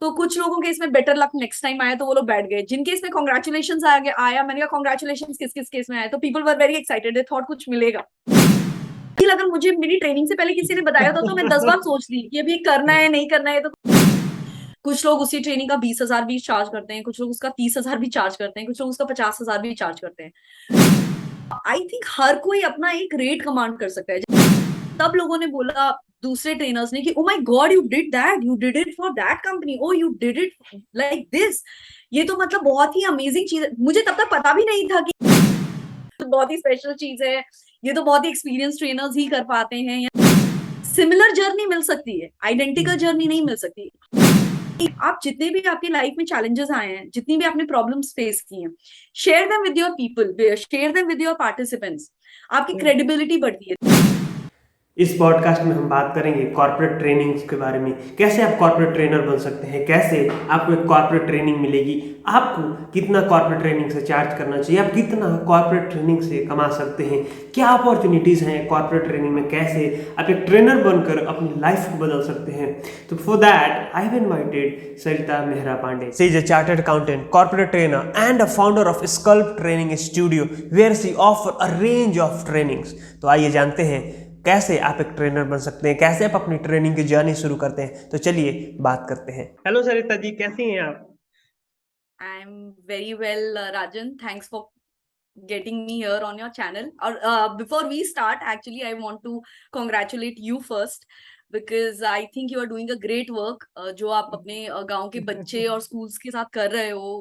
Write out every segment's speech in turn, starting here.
तो कुछ लोगों के इसमें बेटर लक नेक्स्ट टाइम आया तो वो लोग बैठ गए, जिनके इसमें कॉन्ग्रेचुलेशन आया, मैंने कहा कॉन्ग्रेचुलेशन किस किस केस में आया, तो people were very excited, they thought कुछ मिलेगा। अगर मुझे मेरी ट्रेनिंग से पहले किसी ने बताया था तो मैं 10 बार सोच ली कि अभी करना है नहीं करना है। तो कुछ लोग उसी ट्रेनिंग का 20,000 भी चार्ज करते हैं, कुछ लोग उसका 30,000 भी चार्ज करते हैं, कुछ लोग उसका 50,000 भी चार्ज करते हैं। आई थिंक हर कोई अपना एक रेट कमांड कर सकता है। तब लोगों ने बोला, दूसरे ट्रेनर्स ने, कि oh my God you did that, you did it for that company, oh you did it like this. ये तो मतलब बहुत ही अमेजिंग चीज है, मुझे तब तक पता भी नहीं था कि तो बहुत ही स्पेशल चीज है, ये तो बहुत ही एक्सपीरियंस ट्रेनर्स ही कर पाते हैं। सिमिलर जर्नी मिल सकती है, आइडेंटिकल जर्नी नहीं मिल सकती। आप जितने भी आपकी लाइफ में चैलेंजेस आए हैं, जितनी भी आपने प्रॉब्लम्स फेस की हैं, share them with your people, share them with your participants, आपकी क्रेडिबिलिटी बढ़ती है। इस पॉडकास्ट में हम बात करेंगे कॉर्पोरेट ट्रेनिंग्स के बारे में, कैसे आप कॉर्पोरेट ट्रेनर बन सकते हैं, कैसे आपको एक कॉर्पोरेट ट्रेनिंग मिलेगी, आपको कितना कॉर्पोरेट ट्रेनिंग से चार्ज करना चाहिए, आप कितना कॉर्पोरेट ट्रेनिंग से कमा सकते हैं, क्या अपॉर्चुनिटीज़ हैं कॉर्पोरेट ट्रेनिंग में, कैसे आप एक ट्रेनर बनकर अपनी लाइफ को बदल सकते हैं। तो for that I have invited Sarita Mehra Pandey. She is a chartered accountant, corporate trainer and a founder of Sculpt Training Studio where she offer a range of trainings। तो आइए जानते हैं कैसे आप एक ट्रेनर बन सकते हैं, कैसे आप अपनी ट्रेनिंग की जर्नी शुरू करते हैं। तो चलिए बात करते हैं। हेलो सरिता जी, कैसी हैं आप? I am very well Rajan, thanks for getting me here on your channel. Or before we start, actually I want to congratulate you first, because I think you are doing a great work, जो आप अपने गांव के बच्चे और schools के साथ कर रहे हो,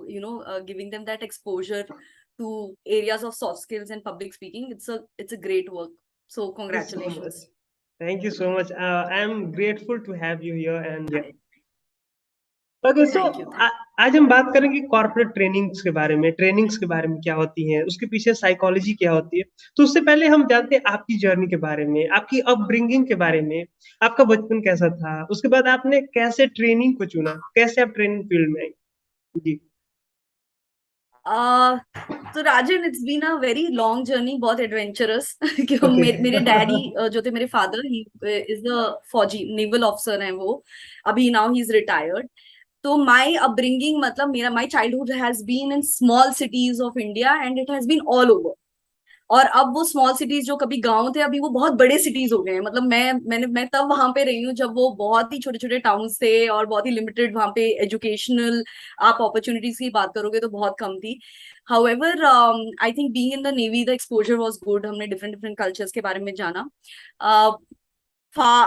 giving them that exposure to areas of soft skills and public speaking. It's a great work, so Thank you so much. congratulations. Thank you so much. I am grateful to have you here and yeah. Okay so Thank you, thank आज हम बात करेंगे corporate trainings के बारे में क्या होती हैं, उसके पीछे साइकोलॉजी क्या होती है। तो उससे पहले हम जानते हैं आपकी जर्नी के बारे में, आपकी अपब्रिंगिंग के बारे में, आपका बचपन कैसा था, उसके बाद आपने कैसे ट्रेनिंग को चुना, कैसे आप ट्रेनिंग फील्ड में आई। जी। uh, तो Rajan, it's been a very long journey, बहुत एडवेंचरस। क्यों, ओके। मेरे डैडी जो थे, मेरे फादर, ही इज द फौजी नेवल ऑफिसर हैं वो, अभी नाउ ही इज रिटायर्ड। तो माई अपब्रिंगिंग, मतलब मेरा my childhood has been in small cities of India and it has been all over. और अब वो स्मॉल सिटीज जो कभी गांव थे, अभी वो बहुत बड़े सिटीज हो गए हैं। मतलब मैं तब वहां पे रही हूँ जब वो बहुत ही छोटे छोटे टाउन थे और बहुत ही लिमिटेड वहां पे एजुकेशनल, आप अपॉर्चुनिटीज की बात करोगे तो बहुत कम थी। However I think being in the navy the exposure was good, हमने डिफरेंट डिफरेंट कल्चर्स के बारे में जाना।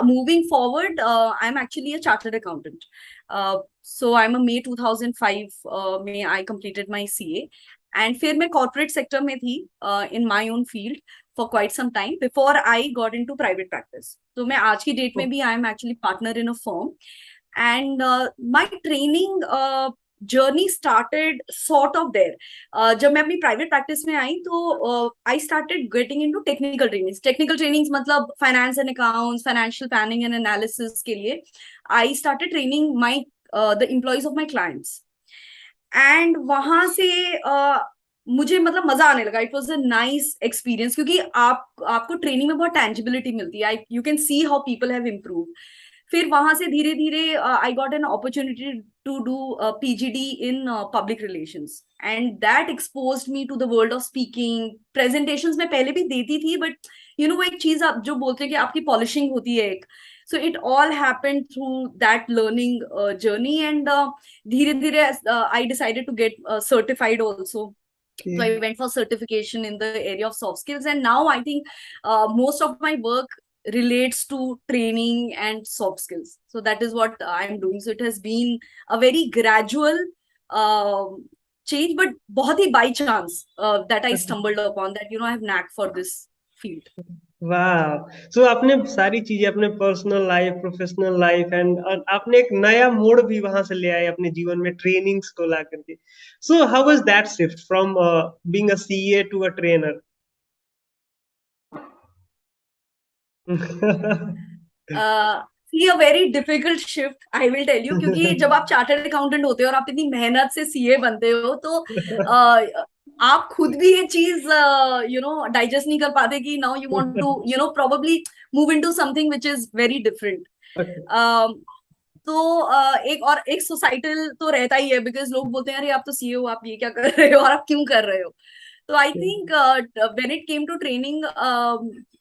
Moving forward, I'm actually a chartered accountant. So I'm a May 2005 में I completed my CA, and फिर मैं corporate sector में थी in my own field for quite some time before I got into private practice. तो मैं आज की date में भी I am actually partner in a firm, and my training journey started sort of there. जब मैं अपनी प्राइवेट प्रैक्टिस में आई तो I started getting into technical trainings, मतलब finance and accounts, financial planning and analysis के लिए I started training my the employees of my clients. And वहां से मुझे मतलब मजा आने लगा। It was a nice experience, क्योंकि आपको ट्रेनिंग में बहुत टेंजिबिलिटी मिलती है, you can see how people have improve. फिर वहां से धीरे धीरे I got an opportunity to do PGD in public relations, and that exposed me to the world of speaking. Presentations मैं पहले भी देती थी, बट वो एक चीज आप जो बोलते हैं कि आपकी पॉलिशिंग होती है एक, so it all happened through that learning journey, and धीरे धीरे I decided to get certified also. So I went for certification in the area of soft skills, and now I think most of my work relates to training and soft skills. So that is what I'm doing. So it has been a very gradual uh, change, but बहुत ही by chance that I stumbled upon that, I have knack for this field. वाह। सो आपने सारी चीजें, अपने personal life, professional life and आपने एक नया मोड़ भी वहां से ले आए अपने जीवन में ट्रेनिंग्स को ला करके। So how was that shift from being a CA to a trainer? See a very difficult shift, I will tell you, क्योंकि जब आप चार्टर्ड अकाउंटेंट होते हो और आप इतनी मेहनत से सीए बनते हो, तो आप खुद भी ये चीज डाइजेस्ट नहीं कर पाते कि now you want to probably move into something which is very different. तो एक सोसाइटल तो रहता ही है, बिकॉज लोग बोलते हैं अरे आप तो सीए हो, आप ये क्या कर रहे हो और आप क्यों कर रहे हो। तो I think when it came to training,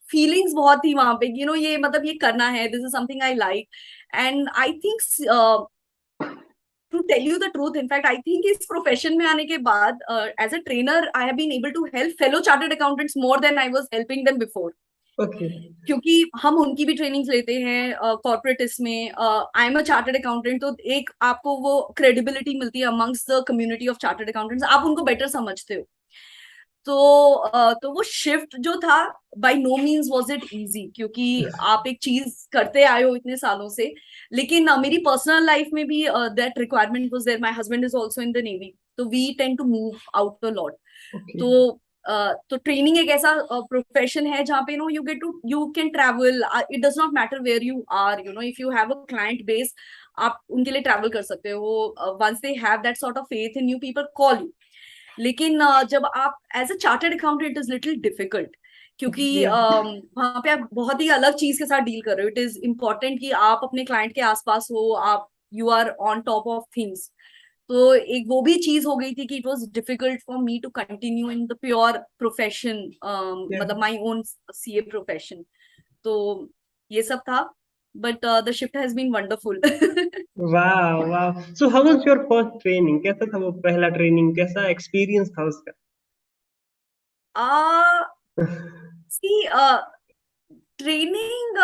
feelings बहुत थी वहां पे, ये मतलब ये करना है, this is something I like. And I think to tell you the truth, in fact I think इस प्रोफेशन में आने के बाद as a trainer I have been able to help fellow chartered accountants more than I was helping them before. Okay. क्योंकि हम उनकी भी trainings लेते हैं कॉर्पोरेट इसमें, I am a chartered accountant, तो एक आपको वो क्रेडिबिलिटी मिलती है amongst the community of chartered accountants, आप उनको बेटर समझते हो। तो तो वो शिफ्ट जो था, by no means was it easy, क्योंकि आप एक चीज करते आए हो इतने सालों से। लेकिन मेरी पर्सनल लाइफ में भी that requirement was there, my husband is also in the navy, तो we tend to move out a lot. Okay. तो तो ट्रेनिंग एक ऐसा प्रोफेशन है जहाँ पे you can travel, it does not matter where you are, if you have a client base, आप उनके लिए ट्रैवल कर सकते हो। Once they have that sort of faith in you, people call you. लेकिन जब आप as a chartered accountant, it is little difficult, क्योंकि या वहां पे आप बहुत ही अलग चीज के साथ डील कर रहे हो। इट इज इम्पोर्टेंट कि आप अपने क्लाइंट के आसपास हो, आप you are on top of things. तो एक वो भी चीज हो गई थी कि it was difficult for me to continue in the pure profession, या मतलब माई ओन सीए प्रोफेशन। तो ये सब था, but the shift has been wonderful. वाह वाह। So how was your first training? कैसा था वो पहला ट्रेनिंग? कैसा एक्सपीरियंस था उसका? सी ट्रेनिंग,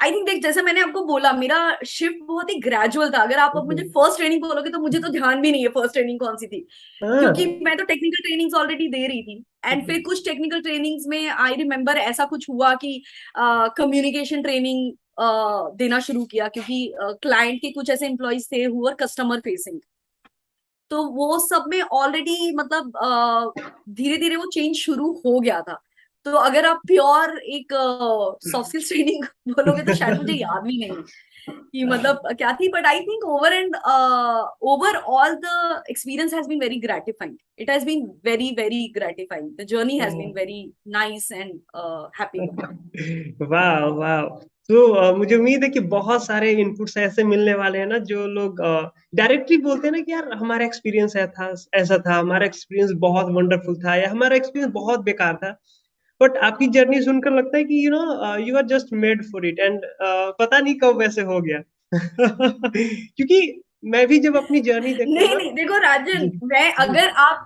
आई थिंक देख, जैसे मैंने आपको बोला, मेरा शिफ्ट बहुत ही ग्रेजुअल था। अगर आप अब मुझे फर्स्ट ट्रेनिंग बोलोगे तो मुझे तो ध्यान भी नहीं है फर्स्ट ट्रेनिंग कौन सी थी, हाँ। क्योंकि मैं तो टेक्निकल ट्रेनिंग्स ऑलरेडी दे रही थी। एंड फिर कुछ टेक्निकल ट्रेनिंग्स में आई रिमेम्बर ऐसा कुछ हुआ कि कम्युनिकेशन ट्रेनिंग देना शुरू किया, क्योंकि क्लाइंट के कुछ ऐसे एम्प्लॉयज थे हु वर कस्टमर फेसिंग। तो वो सब में ऑलरेडी मतलब धीरे धीरे वो चेंज शुरू हो गया था। तो अगर आप प्योर एक सॉफ्ट स्किल्स ट्रेनिंग बोलोगे तो शायद मुझे याद भी नहीं कि मतलब क्या थी, but I think overall the experience has been very gratifying, it has been very very gratifying, the journey has been very nice and happy one. वाह वाह। तो मुझे उम्मीद है कि बहुत सारे इनपुट्स ऐसे मिलने वाले हैं ना, जो लोग डायरेक्टली बोलते हैं ना कि यार हमारा एक्सपीरियंस ऐसा था, हमारा एक्सपीरियंस बहुत वंडरफुल था, या हमारा एक्सपीरियंस बहुत बेकार था। बट आपकी जर्नी सुनकर लगता है कि you are just made for it, and पता नहीं कब वैसे हो गया। क्योंकि मैं भी जब अपनी जर्नी देखता हूँ नहीं ना। नहीं, देखो राजन, जी मैं जी अगर आप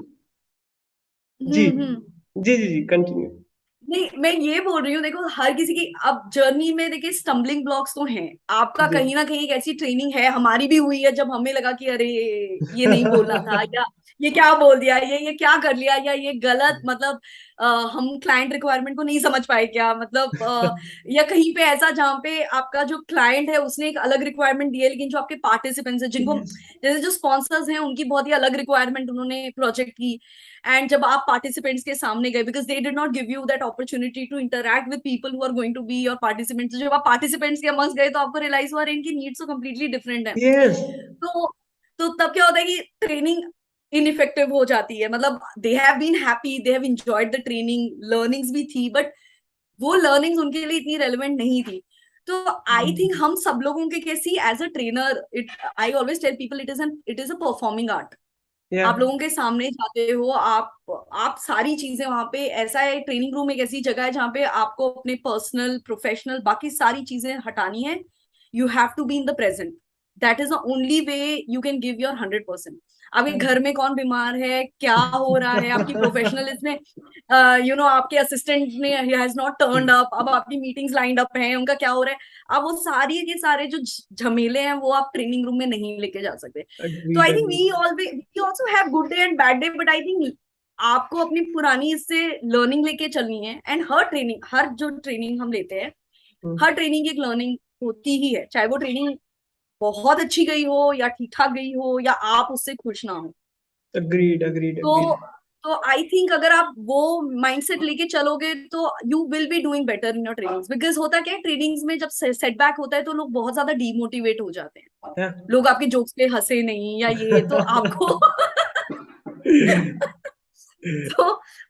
जी हम्म। जी जी जी कंटिन्यू। नहीं, मैं ये बोल रही हूँ, देखो हर किसी की अब जर्नी में देखिए स्टम्बलिंग ब्लॉक्स तो हैं। आपका जी। कहीं ना कहीं एक ऐसी ट्रेनिंग है, हमारी भी हुई है, जब हमें लगा कि अरे ये नहीं बोलना था, या ये क्या बोल दिया, ये क्या कर लिया, या ये गलत, मतलब हम क्लाइंट रिक्वायरमेंट को नहीं समझ पाए क्या, मतलब या कहीं पे ऐसा जहाँ पे आपका जो क्लाइंट है उसने एक अलग रिक्वायरमेंट दी है, लेकिन जो आपके पार्टिसिपेंट्स हैं, जिनको Yes. जैसे जो स्पॉन्सर्स हैं, उनकी बहुत ही अलग रिक्वायरमेंट उन्होंने प्रोजेक्ट की। एंड जब आप पार्टिसिपेंट्स के सामने गए, because they did not give you that opportunity to interact with people who are going to be your participants, जब आप पार्टिसिपेंट्स के अमंग्स गए तो आपको रियलाइज हुआ इनकी नीड्स तो कंप्लीटली डिफरेंट है। Yes. तो तो तब क्या होता है कि ट्रेनिंग इनइफेक्टिव हो जाती है, मतलब they have been happy, they have enjoyed the training, learnings भी थी, बट वो लर्निंग्स उनके लिए इतनी रेलिवेंट नहीं थी। तो आई थिंक हम सब लोगों के कैसी as a trainer, it I always tell people, it is a performing art. आप Yeah. लोगों के सामने जाते हो, आप सारी चीजें वहां पे, ऐसा है ट्रेनिंग रूम एक ऐसी जगह है जहाँ पे आपको अपने पर्सनल प्रोफेशनल बाकी सारी चीजें हटानी है। You have to be in the present, that is the only way you can give your 100%। आपके घर में कौन बीमार है, क्या हो रहा है, आपकी प्रोफेशनल इसमें आपके असिस्टेंट ने हैज नॉट टर्न्ड अप, अब आपकी मीटिंग्स लाइंड अप हैं, उनका क्या हो रहा है, अब वो सारी के सारे जो झमेले हैं वो आप ट्रेनिंग रूम में नहीं लेके जा सकते। तो Agreed, I think agreed. We also have good day and bad day, but I think आपको अपनी पुरानी इससे लर्निंग लेके चलनी है। एंड हर जो ट्रेनिंग हम लेते हैं, हर ट्रेनिंग की एक लर्निंग होती ही है, चाहे वो ट्रेनिंग बहुत अच्छी गई हो या ठीक ठाक गई हो, या आप उससे खुश ना हो। Agreed, agreed, तो agreed. तो आई थिंक अगर आप वो माइंडसेट लेके चलोगे तो you will be doing better in your trainings, because होता क्या है, ट्रेनिंग्स में जब सेटबैक होता है तो लोग बहुत ज्यादा डीमोटिवेट हो जाते हैं, Yeah. लोग आपके जोक्स पे हंसे नहीं, या ये तो आपको तो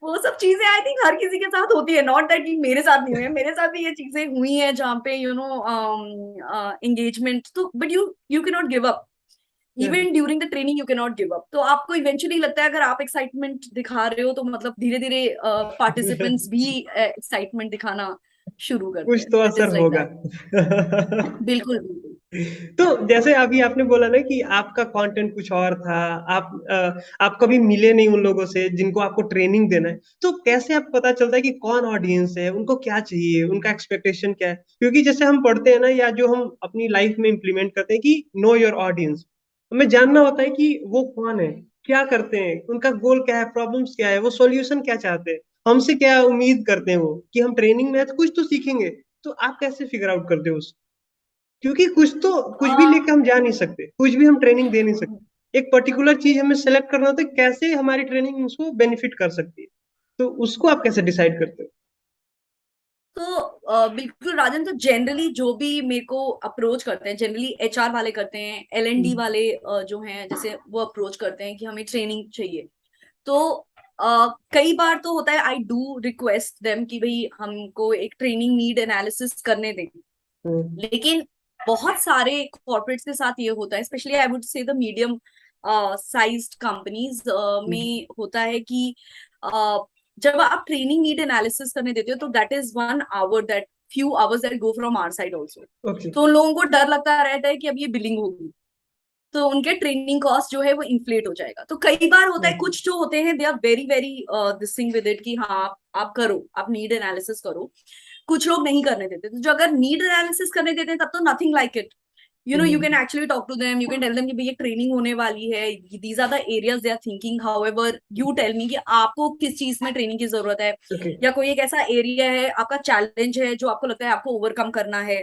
वो सब चीजें आई थिंक हर किसी के साथ होती है, नॉट दैट कि मेरे साथ नहीं हुई है, मेरे साथ भी ये चीजें हुई हैं जहाँ पे एंगेजमेंट, तो but you can not give up, Yeah. Even during the training you can not give up. तो आपको इवेंचुअली लगता है अगर आप एक्साइटमेंट दिखा रहे हो तो मतलब धीरे धीरे पार्टिसिपेंट्स भी एक्साइटमेंट दिखाना शुरू करते कुछ हैं, तो तो इट असर इज लाइक होगा। दैट। बिल्कुल बिल्कुल। तो जैसे अभी आपने बोला ना कि आपका कंटेंट कुछ और था, आप कभी मिले नहीं उन लोगों से जिनको आपको ट्रेनिंग देना है, तो कैसे आप पता चलता है कि कौन ऑडियंस है, उनको क्या चाहिए, उनका एक्सपेक्टेशन क्या है? क्योंकि जैसे हम पढ़ते हैं ना, या जो हम अपनी लाइफ में इम्प्लीमेंट करते हैं कि नो योर ऑडियंस, हमें जानना होता है कि वो कौन है, क्या करते हैं, उनका गोल क्या है, प्रॉब्लम्स क्या है, वो सॉल्यूशन क्या चाहते हैं, हमसे क्या उम्मीद करते हैं, वो कि हम ट्रेनिंग में है तो कुछ तो सीखेंगे। तो आप कैसे फिगर आउट करते हो? क्योंकि कुछ भी लेके हम जा नहीं सकते, कुछ भी हम ट्रेनिंग दे नहीं सकते, एक पर्टिकुलर चीज हमें सेलेक्ट करना होता है, कैसे हमारी ट्रेनिंग उसको बेनिफिट कर सकती है, तो उसको आप कैसे डिसाइड करते हो? तो बिल्कुल राजन, तो जनरली जो भी मेरे को अप्रोच करते हैं, जनरली एचआर वाले करते हैं, एलएनडी हम्म। वाले जो हैं जैसे वो अप्रोच करते हैं कि हमें ट्रेनिंग चाहिए। तो कई बार तो होता है आई डू रिक्वेस्ट देम कि भाई हमको एक ट्रेनिंग नीड एनालिसिस करने दें। हम्म। लेकिन बहुत सारे कॉर्पोरेट्स के साथ ये होता है, specially I would say the medium sized companies में होता है कि जब आप ट्रेनिंग नीड एनालिसिस करने देते हो तो that is 1 hour, that few hours that go from our side also. Okay. तो उन लोगों को डर लगता रहता है कि अब ये बिलिंग होगी, तो उनके ट्रेनिंग कॉस्ट जो है वो इन्फ्लेट हो जाएगा। तो कई बार होता है, कुछ जो होते हैं they are very very this thing with it कि हाँ आप करो, आप नीड एनालिसिस करो। कुछ लोग नहीं करने देते, तो जो अगर नीड एनालिसिस करने देते हैं तब तो nothing like it, you can actually talk to them, you can tell them कि भैया ट्रेनिंग होने वाली है, these are the areas they are thinking, however you tell me कि आपको किस चीज में ट्रेनिंग की जरूरत है, ओके। या कोई एक ऐसा एरिया है आपका चैलेंज है जो आपको लगता है आपको ओवरकम करना है,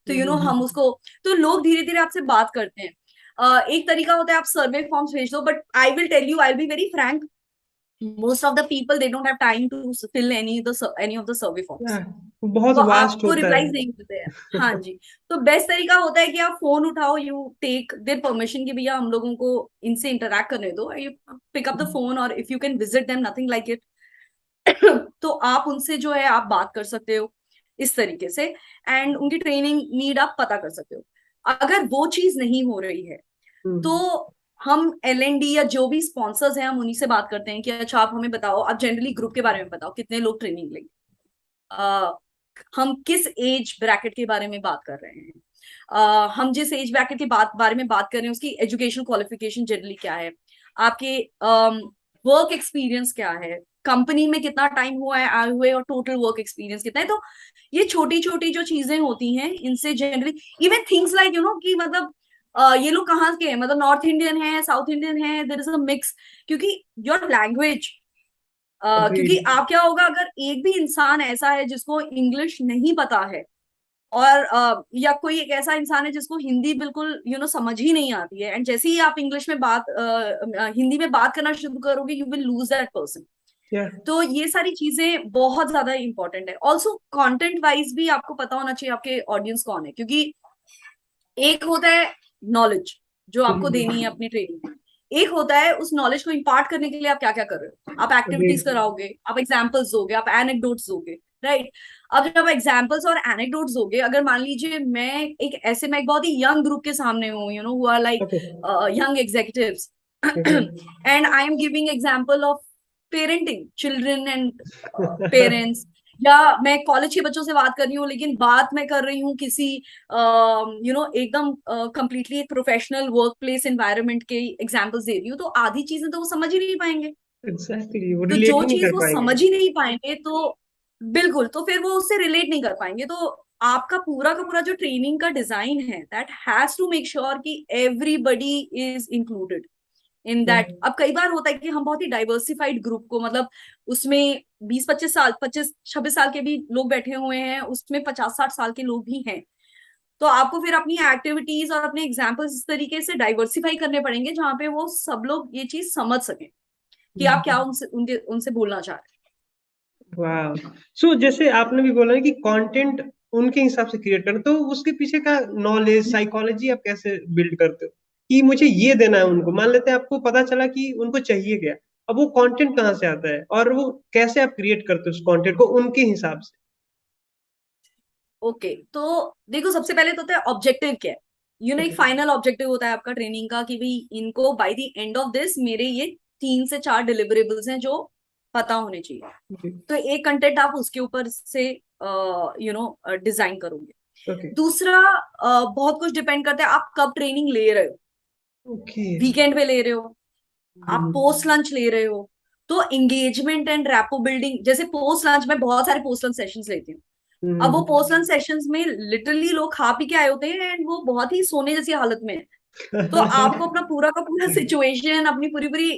तो हम उसको, तो लोग धीरे धीरे आपसे बात करते हैं। एक तरीका होता है आप सर्वे फॉर्म्स भेज दो, but I will tell you, I will be very frank, most of the people they don't have time to fill any of the survey forms, बहुत तो वास्ट आपको होता रिप्लाईज है। नहीं मिलते हैं। हाँ जी। तो बेस्ट तरीका होता है कि आप फोन उठाओ, यू टेक देयर परमिशन कि भैया हम लोगों को इनसे इंटरेक्ट करने दो, you pick up the phone, और if you can visit them nothing like it, तो आप उनसे जो है आप बात कर सकते हो इस तरीके से, एंड उनकी ट्रेनिंग नीड आप पता कर सकते हो। अगर वो चीज नहीं हो रही है तो हम्म। हम एलएनडी या जो भी स्पॉन्सर्स हैं हम उन्हीं से बात करते हैं कि अच्छा आप हमें बताओ, आप जनरली ग्रुप के बारे में बताओ कितने लोग ट्रेनिंग लेंगे, हम किस एज ब्रैकेट के बारे में बात कर रहे हैं, हम जिस एज ब्रैकेट के बारे में बात कर रहे हैं उसकी एजुकेशन क्वालिफिकेशन जनरली क्या है, आपके वर्क एक्सपीरियंस क्या है, कंपनी में कितना टाइम हुआ है आए हुए, और टोटल वर्क एक्सपीरियंस कितना है। तो ये छोटी छोटी जो चीजें होती हैं इनसे जनरली, इवन थिंग्स लाइक कि मतलब ये लोग कहाँ के हैं, मतलब नॉर्थ इंडियन है, साउथ इंडियन है, देयर इज अ मिक्स, क्योंकि योर लैंग्वेज, क्योंकि अग्रीड। आप क्या होगा अगर एक भी इंसान ऐसा है जिसको इंग्लिश नहीं पता है, और या कोई एक ऐसा इंसान है जिसको हिंदी बिल्कुल समझ ही नहीं आती है, एंड जैसे ही आप इंग्लिश में हिंदी में बात करना शुरू करोगे you will lose that person. या। तो ये सारी चीजें बहुत ज्यादा इंपॉर्टेंट है। ऑल्सो कंटेंट वाइज भी आपको पता होना चाहिए आपके ऑडियंस कौन है, क्योंकि एक होता है नॉलेज जो आपको देनी है अपनी ट्रेनिंग में, एक होता है उस नॉलेज को इम्पार्ट करने के लिए आप क्या क्या कर रहे हो, आप एक्टिविटीज अग्रीड। कराओगे, आप एग्जाम्पल्स दोगे, आप एनेक्डोट्स दोगे, राइट। अब जब आप एग्जाम्पल्स और एनेक्डोट्स दोगे, अगर मान लीजिए मैं एक बहुत ही यंग ग्रुप के सामने हूँ, who are like okay. Young executives, okay. And I am giving example of parenting children and parents, या मैं कॉलेज के बच्चों से बात कर रही हूँ लेकिन बात मैं कर रही हूँ किसी एकदम कंप्लीटली एक प्रोफेशनल वर्क प्लेस एनवायरनमेंट के एग्जांपल्स दे रही हूँ, तो आधी चीजें तो वो समझ ही नहीं पाएंगे। एग्जैक्टली, वो तो रिलेट जो ही नहीं चीज कर वो पाएंगे। समझ ही नहीं पाएंगे तो बिल्कुल, तो फिर वो उससे रिलेट नहीं कर पाएंगे। तो आपका पूरा का पूरा जो ट्रेनिंग का डिजाइन है that has to make sure कि एवरीबडी इज इंक्लूडेड इन या। दैट। अब कई बार होता है कि हम बहुत ही डाइवर्सिफाइड ग्रुप को, मतलब उसमें 20-25 साल, 25-26 साल के भी लोग बैठे हुए हैं, उसमें 50-60 साल के लोग भी हैं, तो आपको फिर अपनी एक्टिविटीज और अपने एग्जाम्पल्स इस तरीके से डाइवर्सिफाई करने पड़ेंगे जहां पे वो सब लोग ये चीज समझ सकें कि आप क्या उनसे उनके उनसे बोलना चाह रहे वाह। सो जैसे आपने भी बोला है कि कंटेंट उनके हिसाब से क्रिएट करना, तो उसके पीछे का नॉलेज, साइकोलॉजी आप कैसे बिल्ड करते हो कि मुझे ये देना है उनको? मान लेते हैं आपको पता चला कि उनको चाहिए क्या, अब वो कंटेंट कहाँ से आता है और वो कैसे आप क्रिएट करते हो उस कंटेंट को उनके हिसाब से? ओके, तो देखो सबसे पहले तो होता है ऑब्जेक्टिव क्या है। एक ओके। फाइनल ऑब्जेक्टिव होता है आपका ट्रेनिंग का कि भाई इनको by the end of this मेरे ये 3 से 4 डिलीवरेबल्स हैं जो पता होने चाहिए। ओके। तो एक कंटेंट आप उसके ऊपर से डिजाइन करोगे। ओके। दूसरा, बहुत कुछ डिपेंड करता है आप कब ट्रेनिंग ले रहे हो। ओके। वीकेंड पे ले रहे हो, आप हम्म। पोस्ट लंच ले रहे हो, तो एंगेजमेंट एंड रैपो बिल्डिंग, जैसे पोस्ट लंच में बहुत सारे पोस्ट लंच सेशंस लेती हूँ। अब वो पोस्ट लंच सेशंस में लिटरली लोग खा पी के आए होते हैं एंड वो बहुत ही सोने जैसी हालत में है। तो आपको अपना पूरा का पूरा सिचुएशन, अपनी पूरी पूरी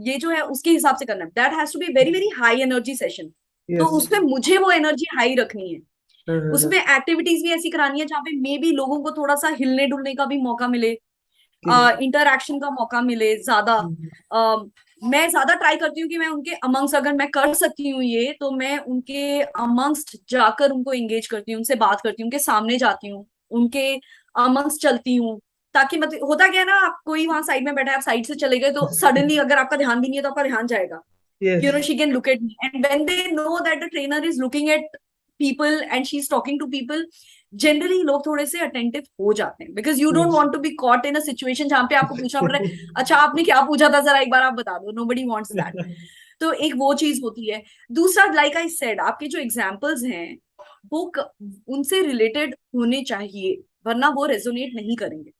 ये जो है उसके हिसाब से करना है। That has to be very very high energy session. तो यस। उसमें मुझे वो एनर्जी हाई रखनी है। उसमें एक्टिविटीज भी ऐसी करानी है जहाँ पे मे बी लोगों को थोड़ा सा हिलने डुलने का भी मौका मिले, इंटरैक्शन का मौका मिले ज्यादा। मैं ज्यादा ट्राई करती हूँ कि मैं उनके अमंग्स, अगर मैं कर सकती हूँ ये, तो मैं उनके अमंग्स जाकर उनको एंगेज करती हूँ, उनसे बात करती हूँ, उनके सामने जाती हूँ, उनके अमंग्स चलती हूँ। ताकि मतलब होता क्या है ना, आप कोई वहां साइड में बैठा है, आप साइड से चले गए तो सडनली अगर आपका ध्यान भी नहीं है तो आपका ध्यान जाएगा। Yes. She can look at me, and when they know that the trainer is looking at people and she's talking to people, generally लोग थोड़े से अटेंटिव हो जाते हैं, because you don't yes. want to be caught in a situation जहां पे आपको पूछना पड़ रहा है, अच्छा आपने क्या पूछा था जरा एक बार आप बता दो। nobody wants that। तो एक वो चीज होती है। दूसरा, लाइक आई सेड, आपके जो एग्जाम्पल्स हैं वो उनसे रिलेटेड होने चाहिए, वरना वो रेजोनेट नहीं करेंगे।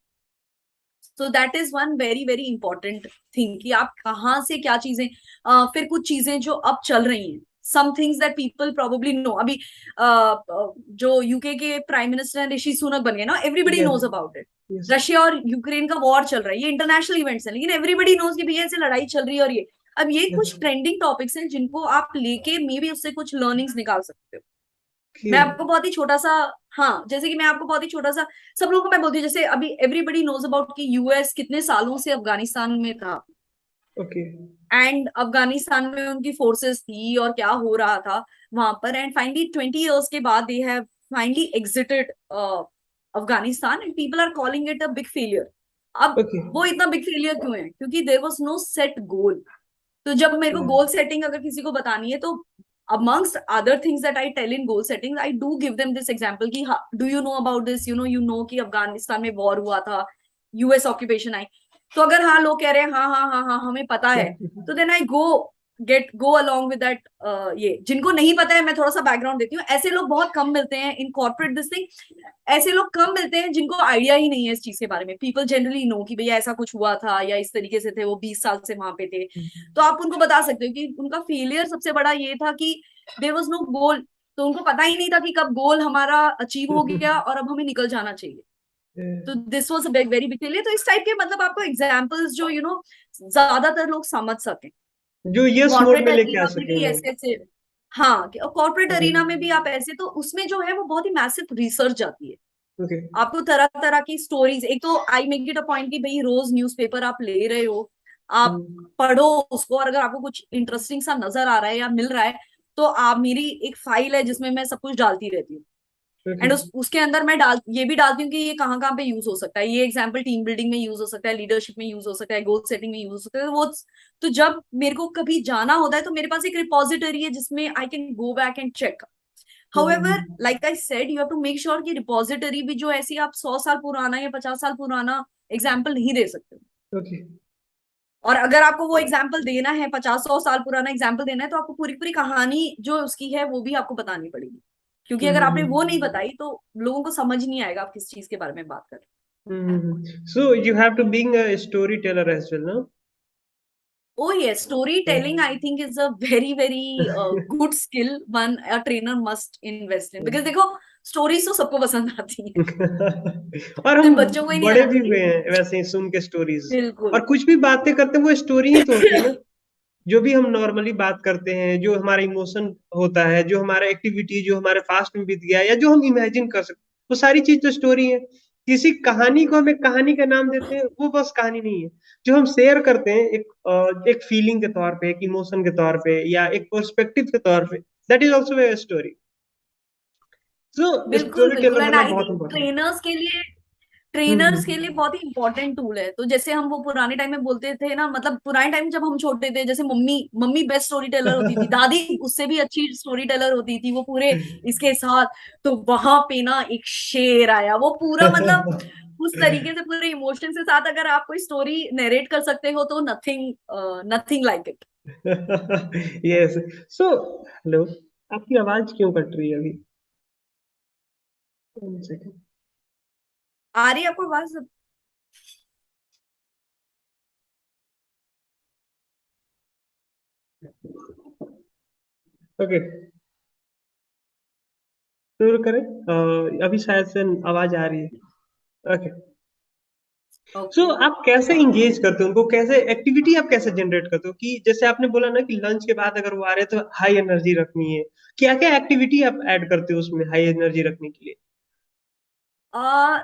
So that is one very very important thing कि आप कहाँ से क्या चीजें, फिर कुछ चीजें जो अब चल रही हैं, some things that people probably know. अभी जो यूके के प्राइम मिनिस्टर हैं ऋषि सुनक बन गए ना, everybody yes. Knows about it. Yes. Russia और यूक्रेन का वॉर चल रहा है, ये इंटरनेशनल इवेंट्स है, लेकिन एवरीबडी नोज कि भैया ऐसे लड़ाई चल रही है। और ये अब ये यस। कुछ ट्रेंडिंग टॉपिक्स हैं जिनको आप लेके मे बी उससे कुछ लर्निंग्स निकाल सकते हो। ओके। मैं आपको बहुत ही छोटा सा, हाँ जैसे कि मैं आपको बहुत ही छोटा सा, सब लोगों को मैं बोलती हूँ, जैसे अभी एवरीबडी नोज अबाउट कि यूएस कितने सालों से अफगानिस्तान में था, ओके। एंड अफगानिस्तान में उनकी फोर्सेस थी और क्या हो रहा था वहां पर, एंड फाइनली 20 years के बाद they have finally exited Afghanistan, and people are calling it a big failure. अब ओके। वो इतना बिग फेलियर क्यों है? क्योंकि there was no set goal. तो जब मेरे को गोल सेटिंग अगर किसी को बतानी है, तो amongst other things that I tell in goal setting, I do give them this example कि do you know about this, कि अफगानिस्तान में वॉर हुआ था, यूएस ऑक्यूपेशन आई। तो अगर हाँ लोग कह रहे हैं हाँ हाँ हाँ हाँ हमें पता है, तो then I go along with that. ये जिनको नहीं पता है मैं थोड़ा सा बैकग्राउंड देती हूँ। ऐसे लोग बहुत कम मिलते हैं इन कॉर्पोरेट दिस थिंग। ऐसे लोग कम मिलते हैं जिनको आइडिया ही नहीं है इस चीज के बारे में। पीपल जनरली नो कि भैया ऐसा कुछ हुआ था या इस तरीके से थे, वो 20 साल से वहां पे थे। तो आप उनको बता सकते हो कि उनका फेलियर सबसे बड़ा ये था कि देयर वाज नो गोल। तो उनको पता ही नहीं था कि कब गोल हमारा अचीव हो गया और अब हमें निकल जाना चाहिए। तो this was a very big failure. तो इस टाइप के मतलब आपको एग्जांपल्स जो ज्यादातर लोग समझ सकें। जो यस मोड कॉर्पोरेट में लेके आ अरीना में सके भी उन्हें। ऐसे ऐसे, हाँ कॉर्पोरेट ओके। अरीना में भी आप ऐसे, तो उसमें जो है वो बहुत ही मैसिव रिसर्च जाती है। ओके। आपको तरह तरह की स्टोरीज, एक तो I make it a point कि भाई रोज न्यूज़पेपर आप ले रहे हो, आप पढ़ो उसको, और अगर आपको कुछ इंटरेस्टिंग सा नजर आ रहा है या मिल रहा है, तो आप, मेरी एक फाइल है जिसमें मैं सब कुछ डालती रहती हूँ। ओके। एंड उसके अंदर मैं ये भी डालती हूँ कि ये कहाँ कहाँ पे यूज हो सकता है। ये एग्जाम्पल टीम बिल्डिंग में यूज हो सकता है, लीडरशिप में यूज हो सकता है, गोल सेटिंग में यूज हो सकता है। वो तो जब मेरे को कभी जाना होता है तो मेरे पास एक रिपोजिटरी है जिसमें I can go back and check. However like I said, you have to make sure कि रिपोजिटरी भी जो ऐसी आप 100 साल पुराना या 50 साल पुराना एग्जाम्पल नहीं दे सकते हो। ओके। और अगर आपको वो एग्जाम्पल देना है, 50-100 साल पुराना एग्जाम्पल देना है, तो आपको पूरी पूरी कहानी जो उसकी है वो भी आपको बतानी पड़ेगी। क्योंकि अगर आपने वो नहीं बताई तो लोगों को समझ नहीं आएगा आप किस चीज के बारे में बात कर रहे हैं। So you have to being a storyteller as well, no? Oh yes, storytelling I think is a very very good skill one a trainer must invest in, because देखो स्टोरीज तो सबको पसंद आती है, और हम सिर्फ बच्चों को ही नहीं बड़े भी आती हुए है। हैं वैसे ही सुन के स्टोरीज। बिल्कुल। और कुछ भी बातें करते हैं वो स्टोरी ही तो होती है ना। जो भी हम नॉर्मली बात करते हैं, जो हमारा इमोशन होता है, जो हमारा एक्टिविटी जो हमारे पास्ट में बीत गया या जो हम इमेजिन कर सकते, वो सारी चीज तो स्टोरी है। किसी कहानी को हम एक कहानी का नाम देते हैं, वो बस कहानी नहीं है। जो हम शेयर करते हैं एक फीलिंग के तौर पे, एक इमोशन के तौर पे या एक पर्सपेक्टिव के तौर पे, that is also a story. So बिल्कुल स्टोरी बिल्कुल। टेलर एंड बनना आई बहुत थिंक इंपॉर्टेंट ट्रेनर्स के लिए ट्रेनर्स के लिए बहुत ही इंपॉर्टेंट टूल है। तो जैसे हम वो पुराने टाइम में बोलते थे ना, मतलब पुराने टाइम जब हम छोटे थे, जैसे mummy mummy best story teller होती थी, दादी उससे भी अच्छी स्टोरी टेलर होती थी, वो पूरे इसके साथ। तो वहां पे ना एक शेर आया, वो पूरा मतलब उस तरीके से पूरे इमोशन के साथ अगर आप कोई स्टोरी नरेट कर सकते हो तो nothing nothing like it. Yes. So hello, आपकी आवाज क्यों कट रही है अभी? One second. आ रही है आपको आवाज? ओके, शुरू करें। अभी शायद से आवाज आ रही है। ओके। So okay. आप कैसे इंगेज करते हो उनको, कैसे एक्टिविटी आप कैसे जनरेट करते हो? कि जैसे आपने बोला ना कि लंच के बाद अगर वो आ रहे हैं तो हाई एनर्जी रखनी है, क्या क्या एक्टिविटी आप ऐड करते हो उसमें हाई एनर्जी रखने के लिए? आ,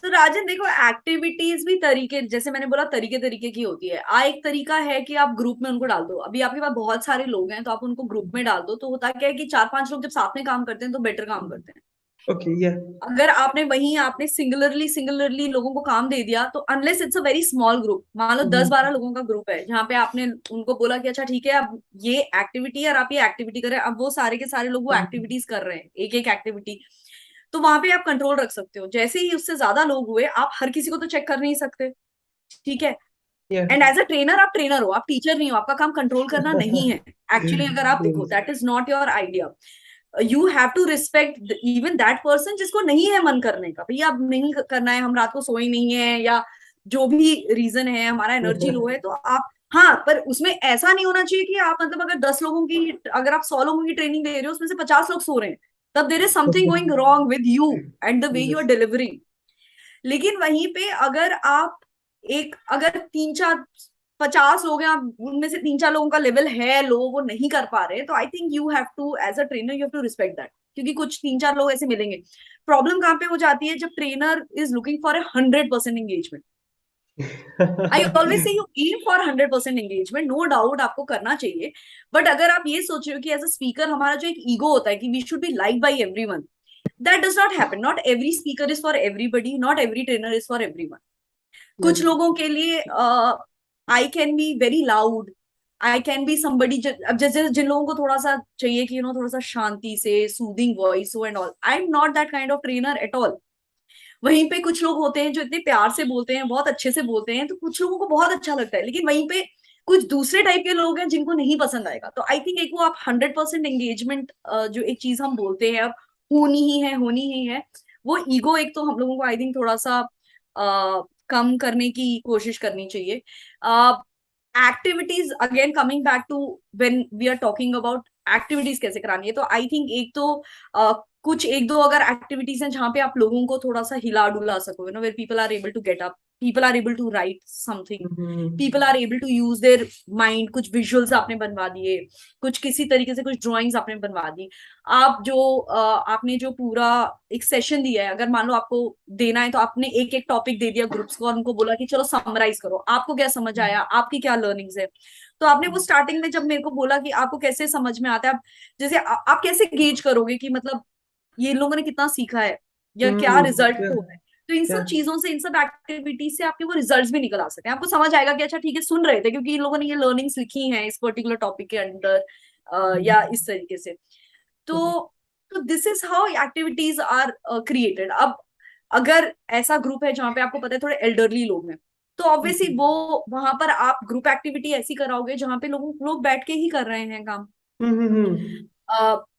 तो राजन देखो, एक्टिविटीज भी तरीके, जैसे मैंने बोला तरीके तरीके की होती है। एक तरीका है कि आप ग्रुप में उनको डाल दो। अभी आपके पास बहुत सारे लोग हैं तो आप उनको ग्रुप में डाल दो, तो होता क्या है कि 4-5 लोग जब साथ में काम करते हैं तो बेटर काम करते हैं। ओके, या अगर आपने सिंगुलरली सिंगुलरली लोगों को काम दे दिया, तो unless it's a very small group, मान लो 10-12 लोगों का ग्रुप है जहाँ पे आपने उनको बोला कि अच्छा ठीक है अब ये एक्टिविटी है और आप ये एक्टिविटी करें, अब वो सारे के सारे लोग वो एक्टिविटीज कर रहे हैं, एक एक एक्टिविटी। तो वहां पे आप कंट्रोल रख सकते हो। जैसे ही उससे ज्यादा लोग हुए, आप हर किसी को तो चेक कर नहीं सकते, ठीक है। या एंड एज अ ट्रेनर, आप ट्रेनर हो, आप टीचर नहीं हो, आपका काम कंट्रोल करना नहीं है। एक्चुअली अगर आप देखो, that is not your idea. You have to respect even that person जिसको नहीं है मन करने का, भैया अब नहीं करना है, हम रात को सोए नहीं है, या जो भी रीजन है, हमारा एनर्जी लो है, तो आप, हाँ, पर उसमें ऐसा नहीं होना चाहिए कि आप मतलब अगर 10 लोगों की, अगर आप 100 लोगों की ट्रेनिंग दे रहे हो, उसमें से 50 लोग सो रहे हैं, तब there is something going wrong with you and the way you are delivering. लेकिन वहीं पे अगर आप अगर 3-4-50 लोग हैं, आप उनमें से 3-4 लोगों का लेवल है लो, वो नहीं कर पा रहे, तो I think you have to as a trainer you have to respect that, क्योंकि कुछ 3-4 लोग ऐसे मिलेंगे। प्रॉब्लम कहाँ पे हो जाती है, जब trainer is looking for a 100% engagement. I always say you am for 100% engagement, no doubt आपको करना चाहिए। बट अगर आप ये सोच रहे हो कि एज अ स्पीकर हमारा जो एक ईगो होता है कि we should be like by everyone, that does not happen. Not every speaker is for everybody, not every trainer is for everyone. कुछ लोगों के लिए I can be very loud, I can be somebody, अब जैसे जिन लोगों को थोड़ा सा चाहिए कि थोड़ा सा शांति से सूदिंग वॉइस हो and all, I am not that kind of trainer at all. वहीं पे कुछ लोग होते हैं जो इतने प्यार से बोलते हैं, बहुत अच्छे से बोलते हैं, तो कुछ लोगों को बहुत अच्छा लगता है। लेकिन वहीं पे कुछ दूसरे टाइप के लोग हैं जिनको नहीं पसंद आएगा। तो आई थिंक एक वो आप 100% एंगेजमेंट, जो एक चीज हम बोलते हैं अब, होनी ही है, वो ईगो एक तो हम लोगों को आई थिंक थोड़ा सा कम करने की कोशिश करनी चाहिए। Activities again coming back to, when we are talking about activities कैसे करानी है, तो आई थिंक एक तो कुछ एक दो अगर एक्टिविटीज हैं जहां पे आप लोगों को थोड़ा सा हिला डुला सको, where people are able to get up, people are able to write something, people are able to use their mind, कुछ विजुअल्स आपने बनवा दिए, कुछ किसी तरीके से कुछ ड्राइंग्स आपने बनवा दी। आपने जो पूरा एक सेशन दिया है, अगर मान लो आपको देना है, तो आपने एक एक टॉपिक दे दिया ग्रुप्स को और उनको बोला कि चलो समराइज करो, आपको क्या समझ आया, आपकी क्या लर्निंग्स है। तो आपने वो स्टार्टिंग में जब मेरे को बोला कि आपको कैसे समझ में आता है, आप जैसे आप कैसे गेज करोगे कि मतलब ये लोगों ने कितना सीखा है या क्या रिजल्ट हो रहा है। तो इन सब चीजों से, इन सब एक्टिविटीज से आपके वो रिजल्ट्स भी निकल आ सकते हैं। आपको समझ आएगा कि अच्छा ठीक है, सुन रहे थे क्योंकि इन लोगों ने ये लर्निंग्स लिखी हैं इस पर्टिकुलर टॉपिक के अंदर, या इस तरीके से। तो this is how activities are created. अब अगर ऐसा ग्रुप है जहाँ पे आपको पता है थोड़े एल्डरली लोग हैं, तो ऑब्वियसली वो वहां पर आप ग्रुप एक्टिविटी ऐसी कराओगे जहाँ पे लोग बैठ के ही कर रहे हैं काम।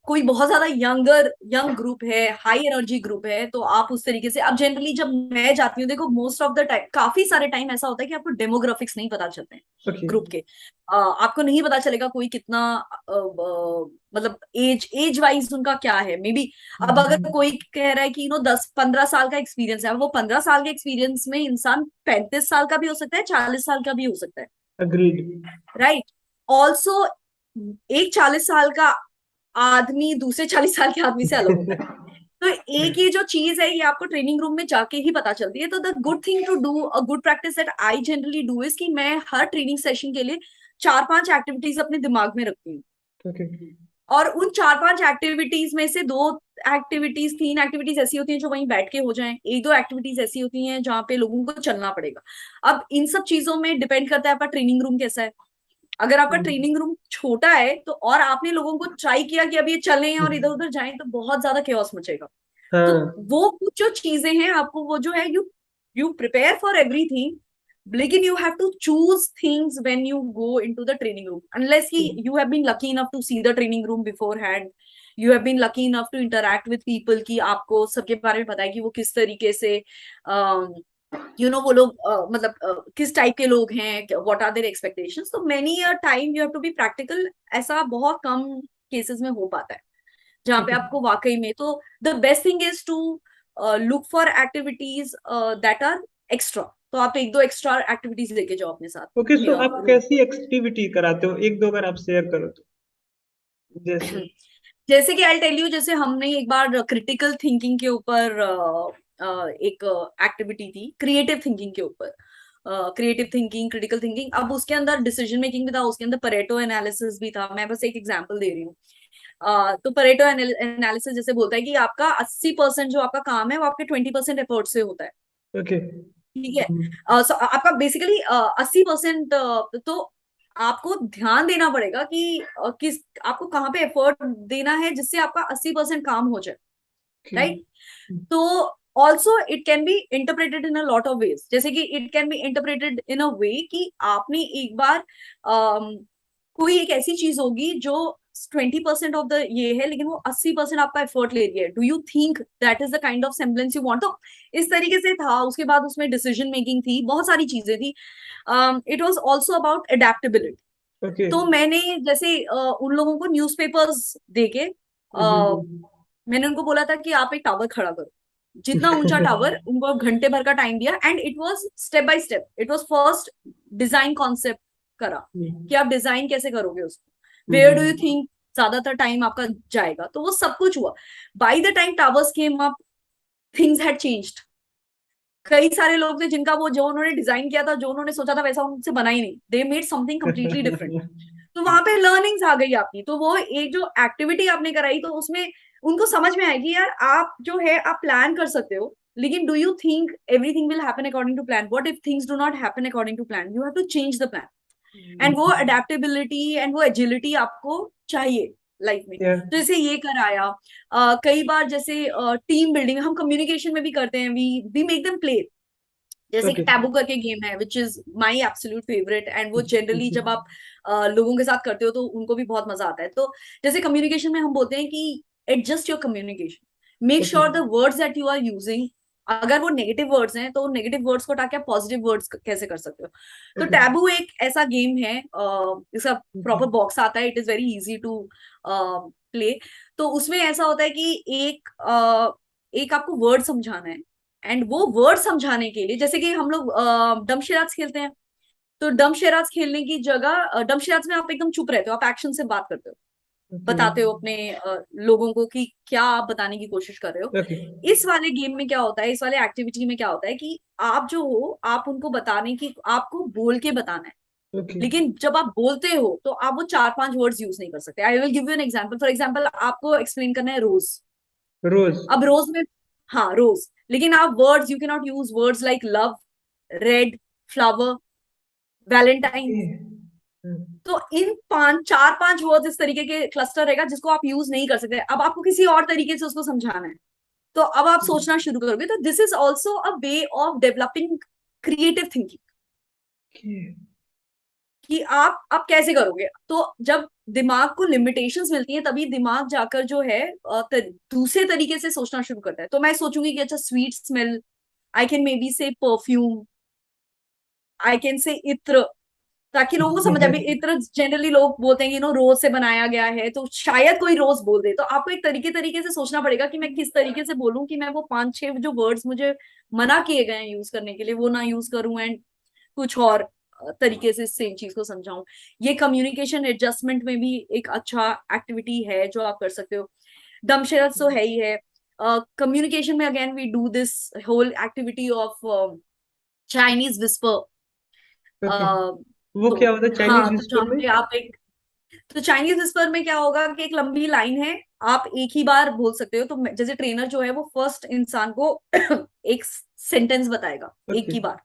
कोई बहुत ज्यादा यंग ग्रुप है, हाई एनर्जी ग्रुप है, तो आप उस तरीके से, अब जनरली जब मैं जाती हूँ, देखो मोस्ट ऑफ द टाइम, काफी सारे टाइम ऐसा होता है कि आपको डेमोग्राफिक्स नहीं पता चलते हैं ग्रुप के। आपको नहीं पता चलेगा कोई कितना मतलब एज वाइज उनका क्या है, मे बी। अब अगर कोई कह रहा है कि 10-15 साल का एक्सपीरियंस है, वो 15 साल के एक्सपीरियंस में इंसान 35 साल का भी हो सकता है, 40 साल का भी हो सकता है, अग्रीड। राइट। ऑल्सो एक 40 साल का आदमी दूसरे 40 साल के आदमी से अलग होता है। तो एक ये जो चीज है, ये आपको ट्रेनिंग रूम में जाके ही पता चलती है। तो the good thing to do, a good practice that I generally do is कि मैं हर ट्रेनिंग सेशन के लिए 4-5 एक्टिविटीज अपने दिमाग में रखती हूँ। ओके। और उन 4-5 एक्टिविटीज में से दो एक्टिविटीज, 3 एक्टिविटीज ऐसी होती हैं जो वहीं बैठ के हो जाएं, 1-2 एक्टिविटीज ऐसी होती हैं जहाँ पे लोगों को चलना पड़ेगा। अब इन सब चीजों में डिपेंड करता है आपका ट्रेनिंग रूम कैसा है। अगर आपका ट्रेनिंग रूम छोटा है तो, और आपने लोगों को ट्राई किया कि अब ये चलें और इधर उधर जाएं, तो बहुत ज्यादा केओस मचेगा। तो हाँ वो कुछ जो चीजें हैं आपको, वो जो है, यू प्रिपेयर फॉर एवरीथिंग, लेकिन you have to choose things when you go into the training room, unless you have been lucky enough to see the training room beforehand, you have been lucky enough to interact with people कि आपको सबके बारे में पता है कि वो किस तरीके से वो लोग मतलब किस टाइप के लोग हैं, what are their expectations। तो many a time you have to be practical। ऐसा बहुत कम केसेस में हो पाता है जहाँ पे ओके आपको वाकई में, तो the best thing is to look for activities that are extra। तो आप 1-2 एक्स्ट्रा एक्टिविटीज लेके जाओ अपने साथ ओके। सो आप रूम। कैसी एक्टिविटी कराते हो, एक दो अगर आप शेयर करो तो, जैसे। जैसे कि आई टेल यू, जैसे हमने एक बार क्रिटिकल थिंकिंग के ऊपर एक एक्टिविटी थी, क्रिएटिव थिंकिंग के ऊपर। क्रिएटिव थिंकिंग, क्रिटिकल थिंकिंग, अब उसके अंदर डिसीजन मेकिंग भी था, उसके अंदर परेटो एनालिसिस भी था। मैं बस एक एग्जांपल दे रही हूँ। तो परेटो एनालिसिस जैसे बोलता है कि आपका 80% जो आपका काम है वो आपके 20% एफर्ट से होता है। ओके। ठीक है। so, आपका बेसिकली 80%, तो आपको ध्यान देना पड़ेगा कि किस आपको कहाँ पे एफर्ट देना है जिससे आपका 80% काम हो जाए, राइट। तो also it can be interpreted in a lot of ways, जैसे कि it can be interpreted in a way कि आपने एक बार कोई एक ऐसी चीज होगी जो 20% ऑफ द ये है, लेकिन वो 80% आपका एफर्ट ले रही है। Do you think that is the kind of semblance you want? तो इस तरीके से था। उसके बाद उसमें डिसीजन मेकिंग थी, बहुत सारी चीजें थी। It was also about adaptability. Okay. तो मैंने जैसे उन लोगों को न्यूज़पेपर्स देके मैंने उनको बोला था कि आप एक टावर खड़ा करो, जितना ऊंचा टावर। उनको घंटे भर का टाइम दिया, and it was step by step. It was first design concept करा कि आप डिजाइन कैसे करोगे उसको, वेयर डू यू थिंक ज्यादातर टाइम आपका जाएगा। तो वो सब कुछ हुआ। By the time towers came up, things had changed. कई सारे लोग थे जिनका वो जो उन्होंने डिजाइन किया था, जो उन्होंने सोचा था, वैसा उनसे बना ही नहीं। They made something completely different. तो वहां पे लर्निंग्स आ गई आपकी। तो वो एक जो एक्टिविटी आपने कराई, तो उसमें उनको समझ में आएगी, यार आप जो है आप प्लान कर सकते हो, लेकिन do you think everything will happen according to plan? What if things do not happen according to plan? You have to change the plan. And वो अडेप्टेबिलिटी एंड वो एजिलिटी आपको चाहिए लाइफ में। तो जैसे ये कराया। कई बार जैसे टीम बिल्डिंग हम कम्युनिकेशन में भी करते हैं, वी मेक देम प्ले। जैसे कि ओके। टैबू करके गेम है, which is my absolute favourite. And वो जनरली जब आप लोगों के साथ करते हो तो उनको भी बहुत मजा आता है। तो जैसे कम्युनिकेशन में हम बोलते हैं कि adjust your communication, make okay. Sure the words that you are using, अगर वो नेगेटिव वर्ड्स हैं तो नेगेटिव वर्ड्स को हटा के आप पॉजिटिव वर्ड्स कैसे कर सकते हो। तो ओके। टैबू एक ऐसा गेम है, इसका प्रॉपर बॉक्स आता है, it is very easy to play. तो उसमें ऐसा होता है कि एक आपको वर्ड समझाना है, एंड वो वर्ड समझाने के लिए, जैसे कि हम लोग डमशराज खेलते हैं, तो डमशराज खेलने की जगह डमशराज में आप एकदम चुप रहते हो, आप एक्शन से बात करते हो, ओके। बताते हो अपने लोगों को कि क्या आप बताने की कोशिश कर रहे हो। ओके। इस वाले गेम में क्या होता है, इस वाले एक्टिविटी में क्या होता है कि आप जो हो, आप उनको बताने की, आपको बोल के बताना है। ओके। लेकिन जब आप बोलते हो तो आप वो 4-5 वर्ड्स यूज नहीं कर सकते। I will give you an example. For example, आपको एक्सप्लेन करना है रोज। रोज। अब रोज में, हाँ रोज, लेकिन आप words, you can not use words like love, red, flower, Valentine. Okay. तो इन 4-5 वर्ड्स इस तरीके के क्लस्टर रहेगा जिसको आप यूज नहीं कर सकते। अब आपको किसी और तरीके से उसको समझाना है, तो अब आप सोचना शुरू करोगे। तो this is also a way of developing creative thinking, कि आप कैसे करोगे। तो जब दिमाग को लिमिटेशंस मिलती हैं, तभी दिमाग जाकर जो है दूसरे तरीके से सोचना शुरू करता है। तो मैं सोचूंगी कि अच्छा, sweet smell, I can may be से परफ्यूम, आई कैन से इत्र, ताकि लोगों को समझ आए। इत्र जनरली लोग बोलते हैं कि रोज से बनाया गया है, तो शायद कोई रोज बोल दे। तो आपको एक तरीके तरीके से सोचना पड़ेगा कि मैं किस तरीके से बोलूं कि मैं वो 5-6 जो वर्ड्स मुझे मना किए गए हैं यूज करने के लिए, वो ना यूज करूं, एंड कुछ और तरीके से सेम चीज को समझाऊं। ये कम्युनिकेशन एडजस्टमेंट में भी एक अच्छा एक्टिविटी है जो आप कर सकते हो। दमशराज तो है ही है। कम्युनिकेशन में again we do this whole activity of Chinese whisper. Okay. वो तो क्या होता है हाँ, चाइनीज तो जहाँ विस्पर में? पे आप एक तो चाइनीज विस्पर में क्या होगा कि एक लंबी लाइन है, आप एक ही बार बोल सकते हो। तो जैसे ट्रेनर जो है वो फर्स्ट इंसान को एक सेंटेंस बताएगा एक ओके ही बार।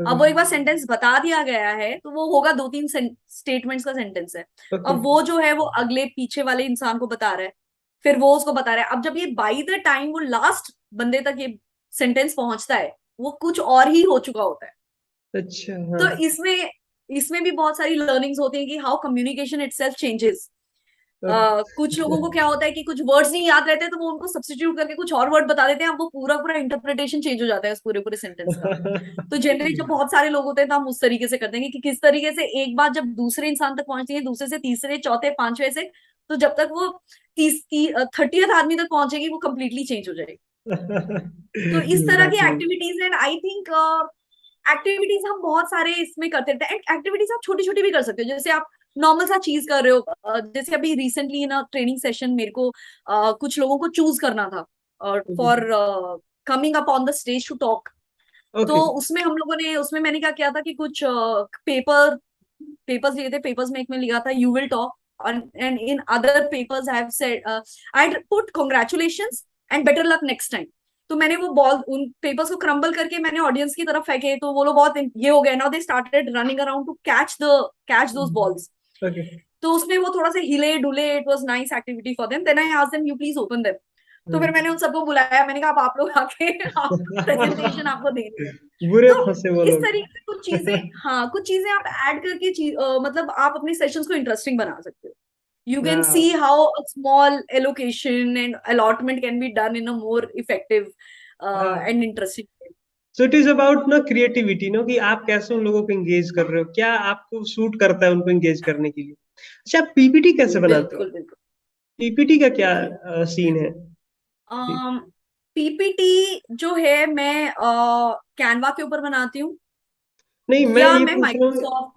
अब वो ओके एक बार सेंटेंस बता दिया गया है तो वो होगा 2-3 स्टेटमेंट्स का सेंटेंस है। ओके अब वो जो है वो अगले पीछे वाले इंसान को बता रहा है, फिर वो उसको बता रहा है। अब जब ये बाई द टाइम वो लास्ट बंदे तक ये सेंटेंस पहुंचता है, वो कुछ और ही हो चुका होता है। अच्छा हाँ तो इसमें इसमें भी बहुत सारी लर्निंग्स होती हैं कि हाउ कम्युनिकेशन इटसेल्फ चेंजेस। कुछ लोगों को क्या होता है कि कुछ वर्ड्स नहीं याद रहते, तो वो उनको सब्स्टिट्यूट करके कुछ और वर्ड बता देते हैं, अब वो पूरा पूरा इंटरप्रिटेशन चेंज हो जाता है उस पूरे पूरे सेंटेंस का। तो जनरली जब बहुत सारे लोग होते हैं तो हम उस तरीके से करते हैं कि किस तरीके से एक बात जब दूसरे इंसान तक पहुंचती है, दूसरे से तीसरे चौथे पांचवे से, तो जब तक वो 30th आदमी तक पहुंचेगी वो कंप्लीटली चेंज हो जाएगी। तो इस तरह की exactly activities and I think activities हम बहुत सारे इसमें करते रहते हैं। एक्टिविटीज आप छोटी छोटी भी कर सकते हो, जैसे आप नॉर्मल सा चीज कर रहे हो। जैसे अभी रिसेंटली ना ट्रेनिंग सेशन मेरे को कुछ लोगों को चूज करना था for coming up on the stage to talk. तो ओके उसमें हम लोगों ने उसमें मैंने क्या किया था कि कुछ पेपर्स लिए थे। पेपर्स में एक में लिखा था you will talk, and in other papers I have said I put congratulations and better luck next time. तो मैंने वो बॉल उन पेपर्स को क्रम्बल करके मैंने ऑडियंस की तरफ फेंके, तो वो लोग बहुत ये हो गए। Now they started running around to catch those balls. Okay तो उसमें वो थोड़ा सा हिले डुले, it was nice activity for them. Then I asked them you please open them. तो फिर मैंने उन सबको बुलाया, मैंने कहा अब आप लोग आके प्रेजेंटेशन आपको देनी है। बुरे तो फंसे वो इस लोग तरीके से कुछ चीजें, हाँ कुछ चीजें आप ऐड करके मतलब आप अपने सेशंस को इंटरेस्टिंग बना सकते हो। You can see हाँ how a small allocation and allotment can be done in a more effective हाँ and interesting way. So it is about ना क्रिएटिविटी नो कि आप कैसे उन लोगों को एंगेज कर रहे हो, क्या आपको सूट करता है उनको एंगेज करने के लिए। अच्छा आप पीपीटी कैसे बनाते हो? बिल्कुल बिल्कुल। पीपीटी का क्या सीन है? पीपीटी जो है मैं कैनवा के ऊपर बनाती हूँ, नहीं मैं या ये मैं पूछ रहा हूँ, माइक्रोसॉफ्ट।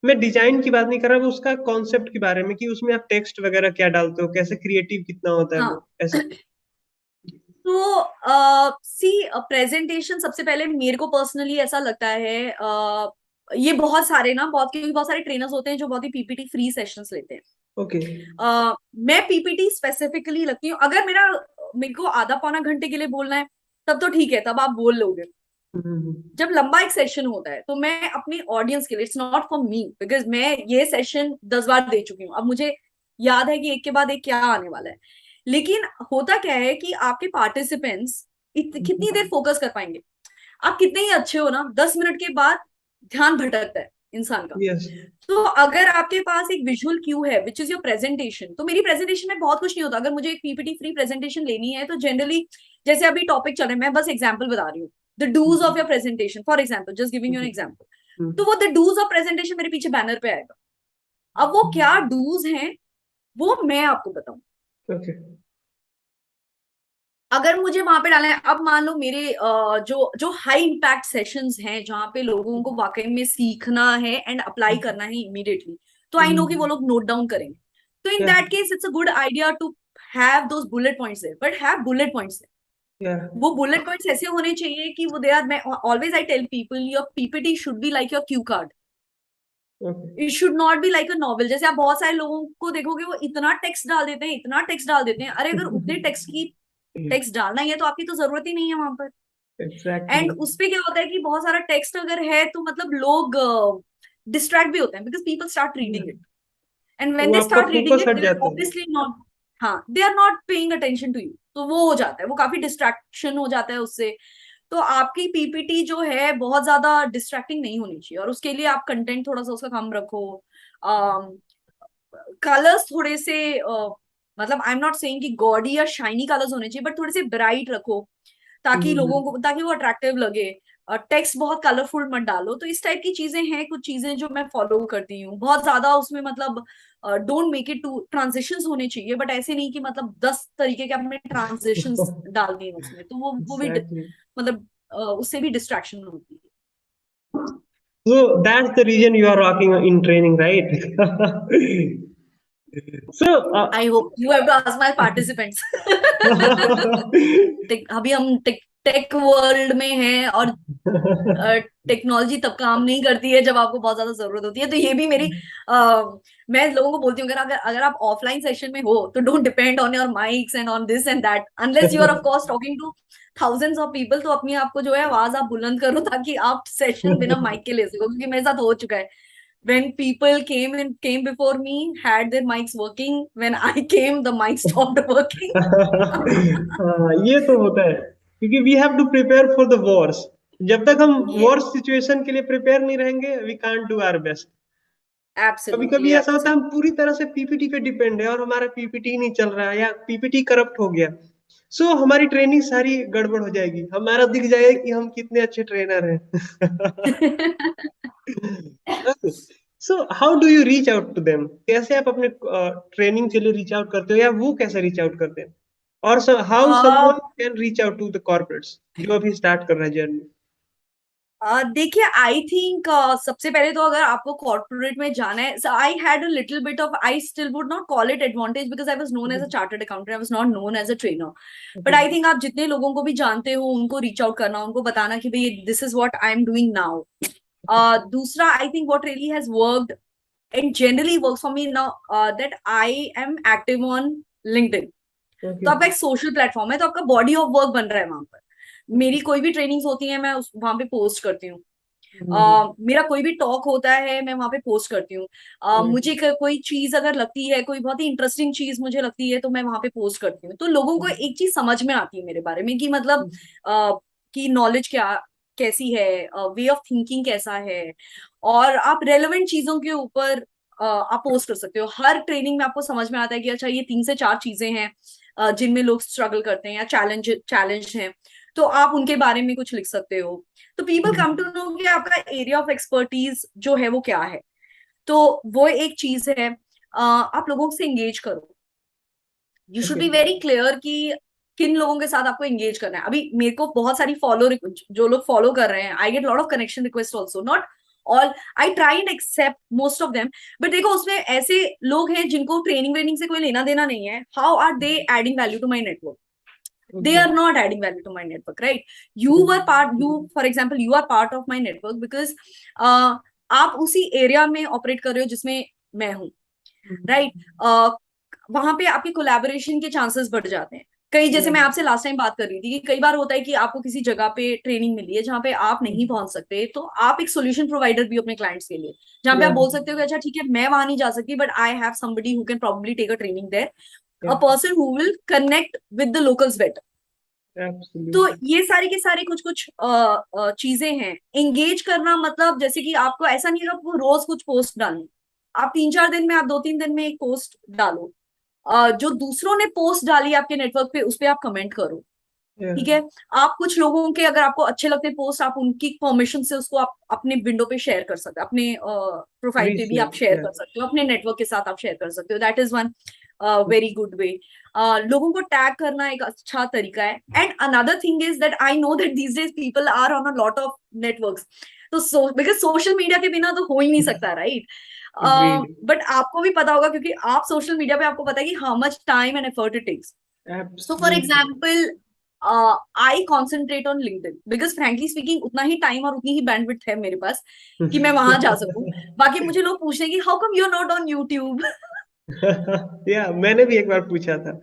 मैं डिजाइन की बात नहीं कर रहा हूँ, उसका कॉन्सेप्ट के बारे में कि उसमें आप टेक्स्ट वगैरह क्या डालते हो, कैसे क्रिएटिव कितना होता है हाँ वो ऐसे। तो सी प्रेजेंटेशन सबसे पहले मेरे को पर्सनली ऐसा लगता है, ये बहुत सारे ना बहुत क्योंकि बहुत सारे ट्रेनर्स होते हैं जो बहुत ही पीपीटी फ्री सेशंस लेते हैं। ओके मैं पीपीटी स्पेसिफिकली लगती हूँ, अगर मेरे को आधा पौना घंटे के लिए बोलना है तब तो ठीक है, तब आप बोल लोगे। जब लंबा एक सेशन होता है तो मैं अपनी ऑडियंस के लिए, it's not for me because मैं ये सेशन 10 बार दे चुकी हूँ, अब मुझे याद है कि एक के बाद एक क्या आने वाला है। लेकिन होता क्या है कि आपके पार्टिसिपेंट्स कितनी देर फोकस कर पाएंगे। आप कितने ही अच्छे हो ना, 10 मिनट के बाद ध्यान भटकता है इंसान का। यस तो अगर आपके पास एक विजुअल क्यू है विच इज योर प्रेजेंटेशन, तो मेरी प्रेजेंटेशन में बहुत कुछ नहीं होता। अगर मुझे एक पीपीटी फ्री प्रेजेंटेशन लेनी है तो जनरली जैसे अभी टॉपिक चल रहा है, मैं बस एग्जांपल बता रही हूँ। The dos of your presentation for example, just giving you an example. तो वो द डूज ऑफ प्रेजेंटेशन मेरे पीछे बैनर पे आएगा। अब वो क्या डूज हैं वो मैं आपको बताऊं। ओके अगर मुझे वहां पे डालना है, अब मान लो मेरे जो जो हाई इम्पैक्ट सेशंस हैं जहां पे लोगों को वाकई में सीखना है एंड अप्लाई करना है इमीडिएटली, तो आई नो कि वो लोग नोट डाउन करेंगे। तो इन या that case it's a good idea to have those bullet points there, but have bullet points. या वो बुलेट पॉइंट्स ऐसे होने चाहिए कि वो दे आर, मैं always I tell people your PPT should be like your cue card. Okay it should not be like a novel. जैसे आप बहुत सारे लोगों को देखोगे वो इतना टेक्स्ट डाल देते हैं, इतना टेक्स्ट डाल देते हैं। अरे अगर उतने टेक्स्ट डालना ही है तो आपकी तो जरूरत ही नहीं है वहां पर। एग्जैक्टली एंड उसपे क्या होता है कि बहुत सारा टेक्स्ट अगर है तो मतलब लोग डिस्ट्रैक्ट भी होते हैं because people start reading it, and when वो दे आपका स्टार्ट रीडिंग फोकस इट हट दे आर जाता है। ऑब्वियसली नॉट, हाँ they are not paying attention to you. तो वो हो जाता है, वो काफी डिस्ट्रैक्शन हो जाता है उससे। तो आपकी पीपीटी जो है बहुत ज्यादा डिस्ट्रैक्टिंग नहीं होनी चाहिए, और उसके लिए आप कंटेंट थोड़ा सा उसका कम रखो। कलर्स थोड़े से मतलब आई एम नॉट सेइंग कि गॉडी या शाइनी कलर्स होने चाहिए, बट थोड़े से ब्राइट रखो ताकि लोगों को, ताकि वो अट्रैक्टिव लगे। टेक्स्ट बहुत कलरफुल मत डालो। तो इस टाइप की चीजें हैं कुछ चीजें जो मैं फॉलो करती हूँ बहुत ज्यादा उसमें। मतलब don't make it too, transitions होने चाहिए बट ऐसे नहीं कि मतलब 10 तरीके के आपने ट्रांजिशंस डाल दिए उसमें, तो वो भी एग्जैक्टली मतलब उससे भी डिस्ट्रैक्शन होती है। so that's the reason you are rocking in training, right? so I hope you have to ask my participants. अभी हम टेक वर्ल्ड में है और टेक्नोलॉजी तब काम नहीं करती है जब आपको बहुत ज्यादा जरूरत होती है। तो ये भी मेरी मैं लोगों को बोलती हूँ, अगर अगर अगर आप ऑफलाइन सेशन में हो तो don't depend on your mics and on this and that, unless you are of course talking to thousands of people. तो अपने आप को जो है आवाज आप बुलंद करो ताकि आप सेशन बिना माइक के ले सको, क्योंकि मेरे साथ हो चुका है। When people came before me, had their mics working. When I came, the mic stopped working. हाँ, ये तो होता है क्योंकि we have to prepare for the wars. जब तक हम ये वॉर सिचुएशन के लिए प्रिपेयर नहीं रहेंगे we can't do our best. कभी कभी absolutely, ऐसा होता है absolutely. हम पूरी तरह से पीपीटी पे डिपेंड है और हमारा पीपीटी नहीं चल रहा है या पीपीटी करप्ट हो गया, सो हमारी ट्रेनिंग सारी गड़बड़ हो जाएगी, हमारा दिख जाएगा कि हम कितने अच्छे ट्रेनर हैं। So how do you reach out to them? कैसे आप अपने ट्रेनिंग के लिए रीच आउट करते हो या वो कैसे रीच आउट करते हैं? और how uh, someone can reach out to the corporates जो अभी स्टार्ट कर रहा है जर्नी? देखिए, आई थिंक सबसे पहले तो अगर आपको कॉर्पोरेट में जाना है, I had a little bit of, I still would not call it advantage because I was known as a chartered accountant, I was not known as a trainer. But I think आप जितने लोगों को भी जानते हो उनको reach out करना, उनको बताना कि भाई this is what I am doing now. दूसरा, I think what really has worked and generally works for me now, that I am active on LinkedIn. तो ओके। आपका एक सोशल प्लेटफॉर्म है, तो आपका बॉडी ऑफ वर्क बन रहा है वहां पर। मेरी कोई भी ट्रेनिंग्स होती है मैं वहां पे पोस्ट करती हूँ। मेरा कोई भी टॉक होता है मैं वहां पे पोस्ट करती हूँ। मुझे कोई चीज अगर लगती है, कोई बहुत ही इंटरेस्टिंग चीज मुझे लगती है, तो मैं वहां पे पोस्ट करती हूँ। तो लोगों को एक चीज समझ में आती है मेरे बारे में कि मतलब कि नॉलेज क्या कैसी है, वे ऑफ थिंकिंग कैसा है, और आप रेलेवेंट चीजों के ऊपर आप पोस्ट कर सकते हो। हर ट्रेनिंग में आपको समझ में आता है कि अच्छा ये 3 से 4 चीजें हैं जिनमें लोग स्ट्रगल करते हैं या चैलेंज हैं, तो आप उनके बारे में कुछ लिख सकते हो। तो पीपल कम टू नो कि आपका एरिया ऑफ एक्सपर्टीज जो है वो क्या है। तो वो एक चीज है। आप लोगों से एंगेज करो। You should okay. Be very clear कि किन लोगों के साथ आपको एंगेज करना है। अभी मेरे को बहुत सारी फॉलो, जो लोग फॉलो कर रहे हैं, I get lot of connection request also, not all, I try and accept most of them. But देखो उसमें ऐसे लोग हैं जिनको ट्रेनिंग वेनिंग से कोई लेना देना नहीं है। How are they adding value to my network? They okay. are not adding value to my network, right? You for example, you are part of my network because आप उसी एरिया में ऑपरेट कर रहे हो जिसमें मैं हूँ, राइट? वहां पे आपके कोलैबोरेशन के चांसेस बढ़ जाते हैं। कई, जैसे मैं आपसे लास्ट टाइम बात कर रही थी कि कई बार होता है कि आपको किसी जगह पे ट्रेनिंग मिली है जहाँ पे आप नहीं पहुंच सकते, तो आप एक सोल्यूशन प्रोवाइडर भी हो अपने क्लाइंट्स के लिए, जहाँ पे आप बोल सकते हो कि अच्छा ठीक है मैं वहां नहीं जा सकती, but I have somebody who can probably take a training there, a person who will connect with the locals better. तो ये सारे के सारे कुछ कुछ चीजें हैं। एंगेज करना मतलब जैसे कि आपको ऐसा नहीं है कि आपको रोज कुछ पोस्ट डालनी। आप 3-4 दिन में, आप 2-3 दिन में एक पोस्ट डालो। जो दूसरों ने पोस्ट डाली आपके नेटवर्क पे उस पे आप कमेंट करो, ठीक है? आप कुछ लोगों के, अगर आपको अच्छे लगते हैं पोस्ट, आप उनकी परमिशन से उसको आप अपने विंडो पे शेयर कर सकते हो, अपने प्रोफाइल पे भी आप शेयर कर सकते हो, अपने नेटवर्क के साथ आप शेयर कर सकते हो। That is one very good way. लोगों को टैग करना एक अच्छा तरीका है। And another thing is that I know that these days people are on a lot of networks, तो बिकॉज सोशल मीडिया के बिना तो हो ही नहीं सकता, राइट? बट आपको भी पता होगा क्योंकि आप सोशल मीडिया पे, आपको पता है कि how much time and effort it takes. So for example, I concentrate on LinkedIn because frankly speaking उतना ही टाइम और उतनी ही बैंडविड्थ है मेरे पास कि मैं वहां जा सकूं। बाकी मुझे लोग पूछते हैं कि how come you are not on YouTube? या मैंने भी एक बार पूछा था।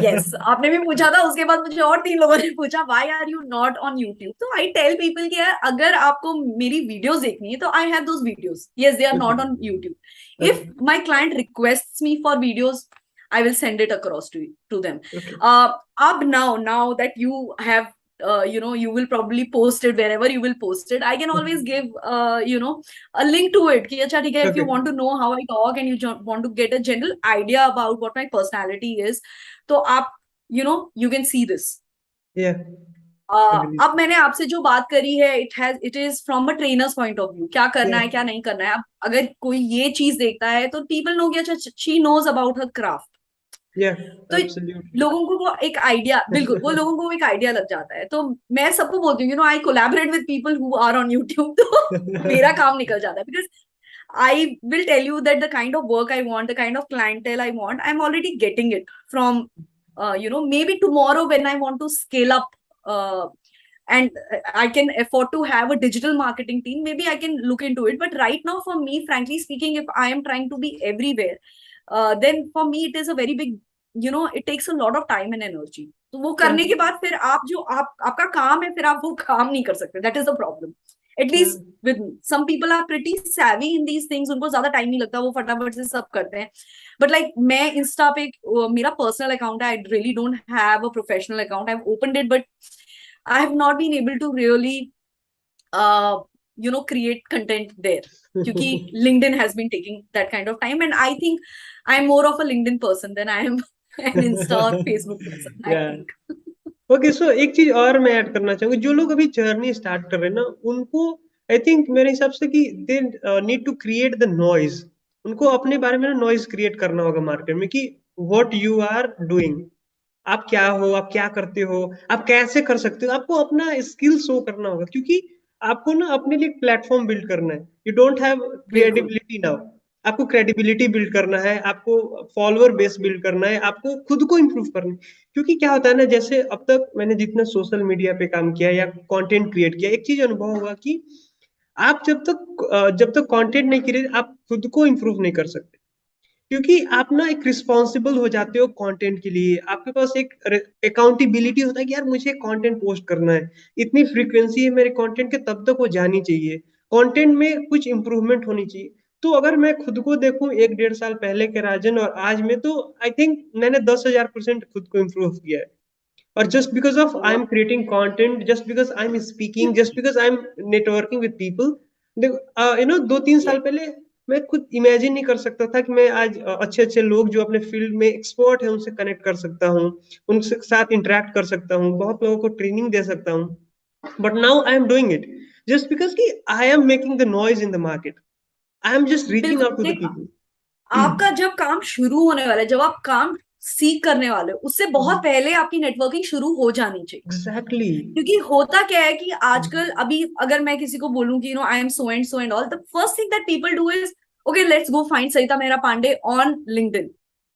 यस, आपने भी पूछा था, उसके बाद मुझे और 3 लोगों ने पूछा why are you not on YouTube? तो आई टेल पीपल कि यार अगर आपको मेरी वीडियोस देखनी है तो I have those videos, yes they are not on YouTube. If my client requests me for videos, I will send it across to them. Up now that you have, you will probably post it wherever you will post it. I can always give, a link to it. कि अच्छा ठीक है, if you want to know how I talk and you want to get a general idea about what my personality is, तो आप, you can see this. अब मैंने आपसे जो बात करी है, it is from a trainers point of view, क्या करना है क्या नहीं करना है। अब अगर कोई ये चीज देखता है तो पीपल नो कि अच्छा she knows about her craft. तो लोगों को वो एक आइडिया, बिल्कुल वो लोगों को एक आइडिया लग जाता है। तो मैं सबको बोलती हूँ, I collaborate with people who are on YouTube, तो मेरा काम निकल जाता है। Because I will tell you that the kind of work I want, the kind of clientele I want, I'm already getting it from, maybe tomorrow when I want to scale up and I can afford to have a digital marketing team, maybe I can look into it. But right now, for me, frankly speaking, if I am trying to be everywhere, then for me it is a very big, it takes a lot of time and energy. तो वो क्या करने के बाद फिर आप जो आपका काम है, फिर आप वो काम नहीं कर सकते. That is the problem. क्या at least with some people are pretty savvy in these things, उनको ज्यादा टाइम नहीं लगता, वो फटाफट से सब करते हैं. बट लाइक मैं इंस्टा पे, मेरा पर्सनल अकाउंट है, I really don't have a professional account. I have opened it, but I have not been able to really create content there, क्योंकि LinkedIn has been taking that kind of time, and I think I'm more of a LinkedIn person than I am an Insta or Facebook person, I या think. Okay, सो एक चीज और मैं add करना चाहूंगा, जो लोग अभी जर्नी स्टार्ट कर रहे हैं ना, उनको आई थिंक मेरे हिसाब से कि they need to create the noise. उनको अपने बारे में ना नॉइज क्रिएट करना होगा मार्केट में कि व्हाट यू आर डूइंग, आप क्या हो, आप क्या करते हो, आप कैसे कर सकते हो. आपको अपना स्किल शो करना होगा, क्योंकि आपको ना अपने लिए प्लेटफॉर्म बिल्ड करना है. यू डोंट हैव बिल्कुल. Credibility now. आपको क्रेडिबिलिटी बिल्ड करना है, आपको फॉलोअर बेस बिल्ड करना है, आपको खुद को इम्प्रूव करना है. क्योंकि क्या होता है ना, जैसे अब तक मैंने जितना सोशल मीडिया पे काम किया या कंटेंट क्रिएट किया, एक चीज अनुभव हुआ कि आप जब तक कंटेंट नहीं क्रिएट, आप खुद को इम्प्रूव नहीं कर सकते. क्योंकि आप ना एक रिस्पॉन्सिबल हो जाते हो कंटेंट के लिए. आपके पास एक अकाउंटेबिलिटी होता है कि यार मुझे कंटेंट पोस्ट करना है, इतनी फ्रीक्वेंसी है मेरे कंटेंट के, तब तक वो जानी चाहिए, कंटेंट में कुछ इंप्रूवमेंट होनी चाहिए. तो अगर मैं खुद को देखूं 1-1.5 साल पहले के राजन और आज में, तो आई थिंक मैंने 10,000% खुद को इम्प्रूव किया है. और just because of I am creating content, just because I am speaking, just because I am networking with people. 2-3 साल पहले मैं खुद इमेजिन नहीं कर सकता था कि मैं आज अच्छे अच्छे लोग जो अपने फील्ड में एक्सपर्ट है उनसे कनेक्ट कर सकता हूँ, उनसे साथ इंटरेक्ट कर सकता हूँ, बहुत लोगों को ट्रेनिंग दे सकता हूँ. But now I am doing it just because कि I am making the noise in the market. I am just reaching बिल्कुल. आउट टू द देख, पीपल. आपका जब काम शुरू होने वाला है, जब आप काम सीख करने वाले हो, उससे बहुत पहले आपकी नेटवर्किंग शुरू हो जानी चाहिए. एग्जैक्टली. क्योंकि होता क्या है कि आजकल, अभी अगर मैं किसी को बोलूं कि I am so and all, the first thing that people do is, okay let's go find Sarita Mehra Pandey on LinkedIn,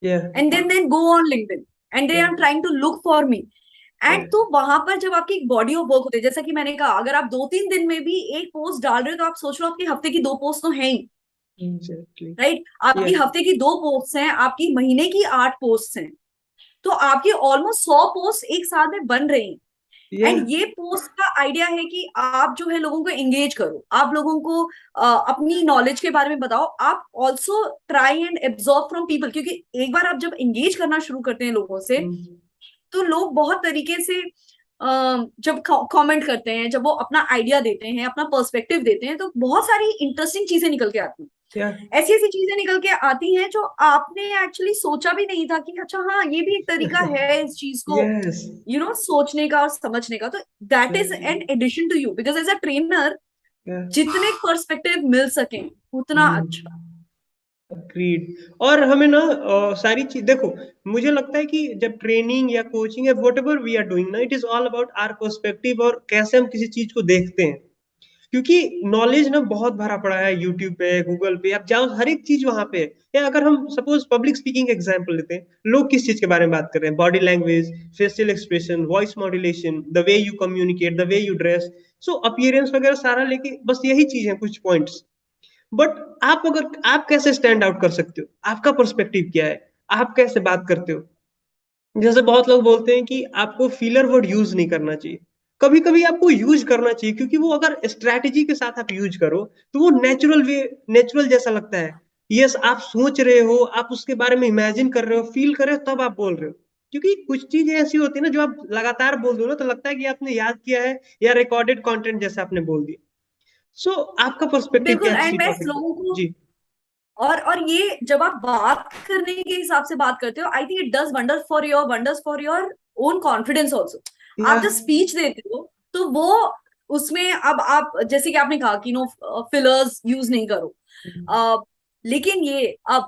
yeah and then go on LinkedIn, and they yeah are trying to look for me. Yeah and तो वहां पर जब आपकी एक body of work होती है, जैसा कि मैंने कहा, अगर आप 2-3 दिन में भी एक पोस्ट डाल रहे हो, तो आप सोच लो आपके हफ्ते की 2 पोस्ट तो है ही. एग्जैक्टली. राइट. या आपकी हफ्ते की 2 पोस्ट हैं, आपकी महीने की 8 पोस्ट हैं, तो आपकी ऑलमोस्ट 100 पोस्ट एक साल में बन रही हैं. या एंड ये पोस्ट का आइडिया है कि आप जो है लोगों को एंगेज करो, आप लोगों को अपनी नॉलेज के बारे में बताओ, आप also try and absorb from people. क्योंकि एक बार आप जब एंगेज करना शुरू करते हैं लोगों से, तो लोग बहुत तरीके से जब कमेंट करते हैं, जब वो अपना आइडिया देते हैं, अपना पर्सपेक्टिव देते हैं, तो बहुत सारी इंटरेस्टिंग चीजें निकल के आती हैं. या ऐसी ऐसी चीजें निकल के आती हैं जो आपने एक्चुअली सोचा भी नहीं था कि अच्छा हाँ, ये भी एक तरीका है इस चीज को यस. सोचने का और समझने का. तो that is an addition to you, because as a trainer जितने पर्सपेक्टिव मिल सके उतना अच्छा. अग्रीड. और हमें ना सारी चीज देखो, मुझे लगता है कि जब ट्रेनिंग या कोचिंग या whatever we are doing ना, it is all about our perspective और कैसे हम किसी चीज को देखते हैं. क्योंकि नॉलेज ना बहुत भरा पड़ा है यूट्यूब पे, गूगल पे, आप जाओ हर एक चीज वहां पे है. या अगर हम सपोज पब्लिक स्पीकिंग एग्जांपल लेते हैं, लोग किस चीज के बारे में बात कर रहे हैं, body language, facial expression, voice modulation, the way you communicate, the way you dress, so appearance वगैरह सारा लेके बस यही चीज है, कुछ पॉइंट्स. बट आप कैसे स्टैंड आउट कर सकते हो, आपका पर्सपेक्टिव क्या है, आप कैसे बात करते हो. जैसे बहुत लोग बोलते हैं कि आपको फीलर वर्ड यूज नहीं करना चाहिए. कभी कभी आपको यूज करना चाहिए, क्योंकि वो अगर स्ट्रैटेजी के साथ आप यूज करो तो वो नेचुरल जैसा लगता है. यस, आप सोच रहे हो, आप उसके बारे में इमेजिन कर रहे हो, फील कर रहे हो, तब आप बोल रहे हो. क्योंकि कुछ चीजें ऐसी होती है ना, जो आप लगातार बोल दो ना, तो लगता है कि आपने याद किया है या रिकॉर्डेड कंटेंट जैसा आपने बोल दिया. सो आपका पर्सपेक्टिव क्या बिल्कुल. है किसी एंड मैं टॉपिक पे. लोगों को, जी. और ये जब आप बात करने के हिसाब से बात करते हो, I think it does wonders for your own confidence also. या आप जब स्पीच देते हो, तो वो उसमें, अब आप जैसे कि आपने कहा कि फिलर्स यूज नहीं करो, लेकिन ये अब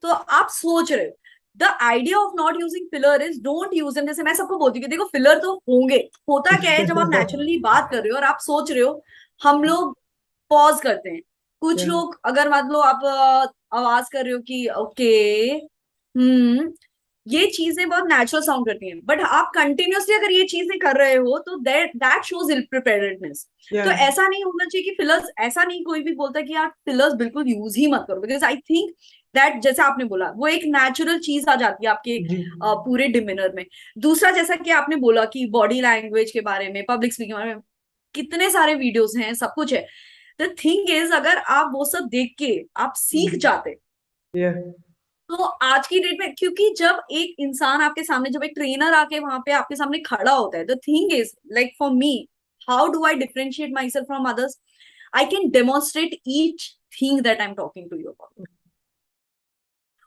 तो आप सोच रहे हो, the idea of not using filler is don't use them. जैसे मैं सबको बोलती हूँ कि देखो, फिलर तो होंगे. होता क्या है, जब आप नेचुरली बात कर रहे हो और आप सोच रहे हो, हम लोग पॉज करते हैं. कुछ या लोग, अगर मान लो आप आवाज कर रहे हो कि ओके, हम्म, ये चीजें बहुत नेचुरल साउंड करती हैं, बट आप कंटिन्यूअसली अगर ये चीजें कर रहे हो तो that that shows ill preparedness. तो Yeah. ऐसा नहीं होना चाहिए कि फिलर्स, ऐसा नहीं कोई भी बोलता कि यार फिलर्स बिल्कुल यूज ही मत करो, बिकॉज आई थिंक दैट, जैसे आपने बोला, वो एक नेचुरल चीज आ जाती है आपके जी। पूरे डिमिनर में। दूसरा, जैसा कि आपने बोला कि बॉडी लैंग्वेज के बारे में, पब्लिक स्पीकिंग के बारे में कितने सारे वीडियोस हैं, सब कुछ है। द थिंग इज, अगर आप वो सब देख के आप सीख जाते, Yeah. तो आज की डेट में, क्योंकि जब एक इंसान आपके सामने, जब एक ट्रेनर आके वहां पे आपके सामने खड़ा होता है, the thing is like for me, how do I differentiate myself from others? I can demonstrate each thing that I am talking to you about.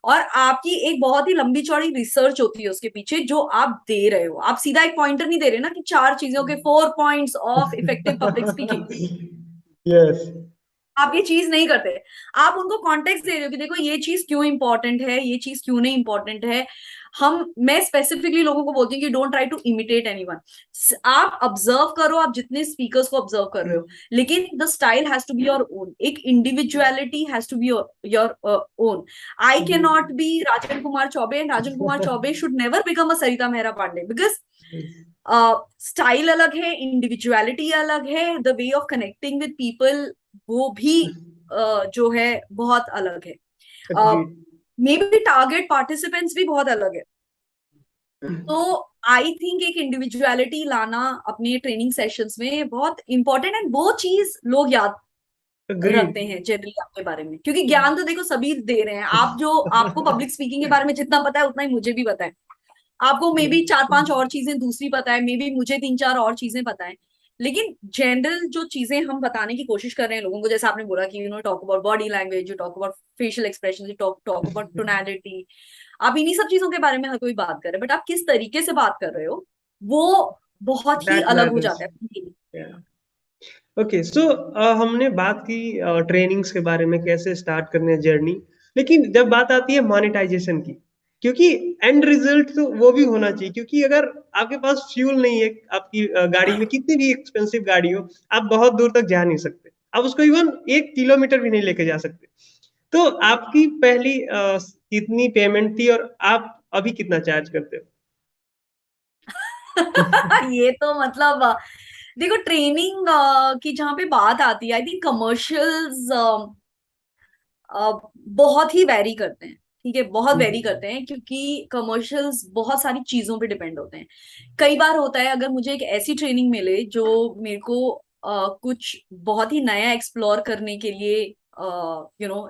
और आपकी एक बहुत ही लंबी चौड़ी रिसर्च होती है उसके पीछे जो आप दे रहे हो। आप सीधा एक पॉइंटर नहीं दे रहे ना कि 4 चीजों के 4 points of effective public speaking. Yes. आप ये चीज नहीं करते, आप उनको कॉन्टेक्स्ट दे रहे हो कि देखो ये चीज क्यों इंपॉर्टेंट है, ये चीज क्यों नहीं इंपॉर्टेंट है। मैं स्पेसिफिकली लोगों को बोलती हूँ कि don't try to imitate anyone. आप ऑब्जर्व करो, आप जितने स्पीकर्स को ऑब्जर्व कर रहे हो, लेकिन the style has to be your own, एक individuality has to be your own. I can not be Rajan Kumar Chaubey, and Rajan Kumar Chaubey should never become a Sarita Mehra Pandey, because style अलग है, इंडिविजुअलिटी अलग है, the way of connecting with people वो भी जो है बहुत अलग है। Agreed. Maybe target participants भी बहुत अलग है। तो आई थिंक एक इंडिविजुअलिटी लाना अपने ट्रेनिंग सेशंस में बहुत इंपॉर्टेंट है। वो चीज लोग याद Agreed. रखते हैं जनरली आपके बारे में, क्योंकि ज्ञान तो देखो सभी दे रहे हैं। आप जो, आपको पब्लिक स्पीकिंग के बारे में जितना पता है उतना ही मुझे भी पता है। आपको मे बी 4-5 और चीजें दूसरी पता है, मे बी मुझे 3-4 और चीजें पता है। लेकिन जनरल जो चीजें हम बताने की कोशिश कर रहे हैं लोगों को, जैसे आपने बोला कि talk about body language, you talk about facial expression, you talk talk about tonality. आप इन्हीं सब चीजों के बारे में हर कोई बात कर रहे हैं, बट आप किस तरीके से बात कर रहे हो वो बहुत ही That अलग हो matters. जाता है। Yeah. ओके, सो हमने बात की ट्रेनिंग्स के बारे में, कैसे स्टार्ट करने जर्नी, लेकिन जब बात आती है मोनेटाइजेशन की, क्योंकि एंड रिजल्ट तो वो भी होना चाहिए, क्योंकि अगर आपके पास फ्यूल नहीं है, आपकी गाड़ी में कितनी भी एक्सपेंसिव गाड़ी हो, आप बहुत दूर तक जा नहीं सकते, आप उसको इवन 1 किलोमीटर भी नहीं लेके जा सकते। तो आपकी पहली कितनी पेमेंट थी और आप अभी कितना चार्ज करते हो? ये तो मतलब देखो, ट्रेनिंग की जहां पे बात आती है, आई थिंक कमर्शियल्स बहुत ही वेरी करते हैं। ठीक है, बहुत वेरी करते हैं, क्योंकि कमर्शियल्स बहुत सारी चीजों पे डिपेंड होते हैं। कई बार होता है, अगर मुझे एक ऐसी ट्रेनिंग मिले जो मेरे को कुछ बहुत ही नया एक्सप्लोर करने के लिए,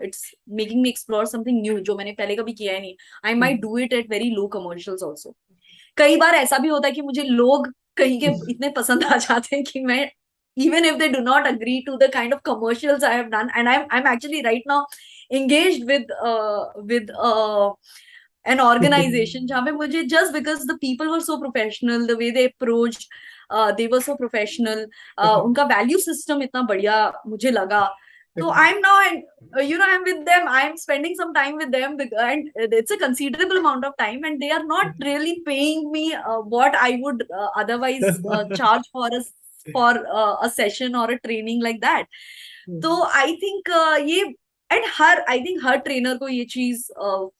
it's making me explore something new जो मैंने पहले कभी किया ही नहीं, I might do it at very low commercials also. कई बार ऐसा भी होता है कि मुझे लोग कहीं के इतने पसंद आ जाते हैं कि मैं, even if they do not agree to the kind of commercials I have done, and I'm actually right now engaged with an organization जहाँ पे मुझे, just because the people were so professional, the way they approached, they were so professional, उनका value system इतना बढ़िया मुझे लगा। So I'm now, and I'm with them, I'm spending some time with them, and it's a considerable amount of time, and they are not really paying me what I would otherwise charge for a session or a training like that. तो I think ये, and I think her trainer को ये चीज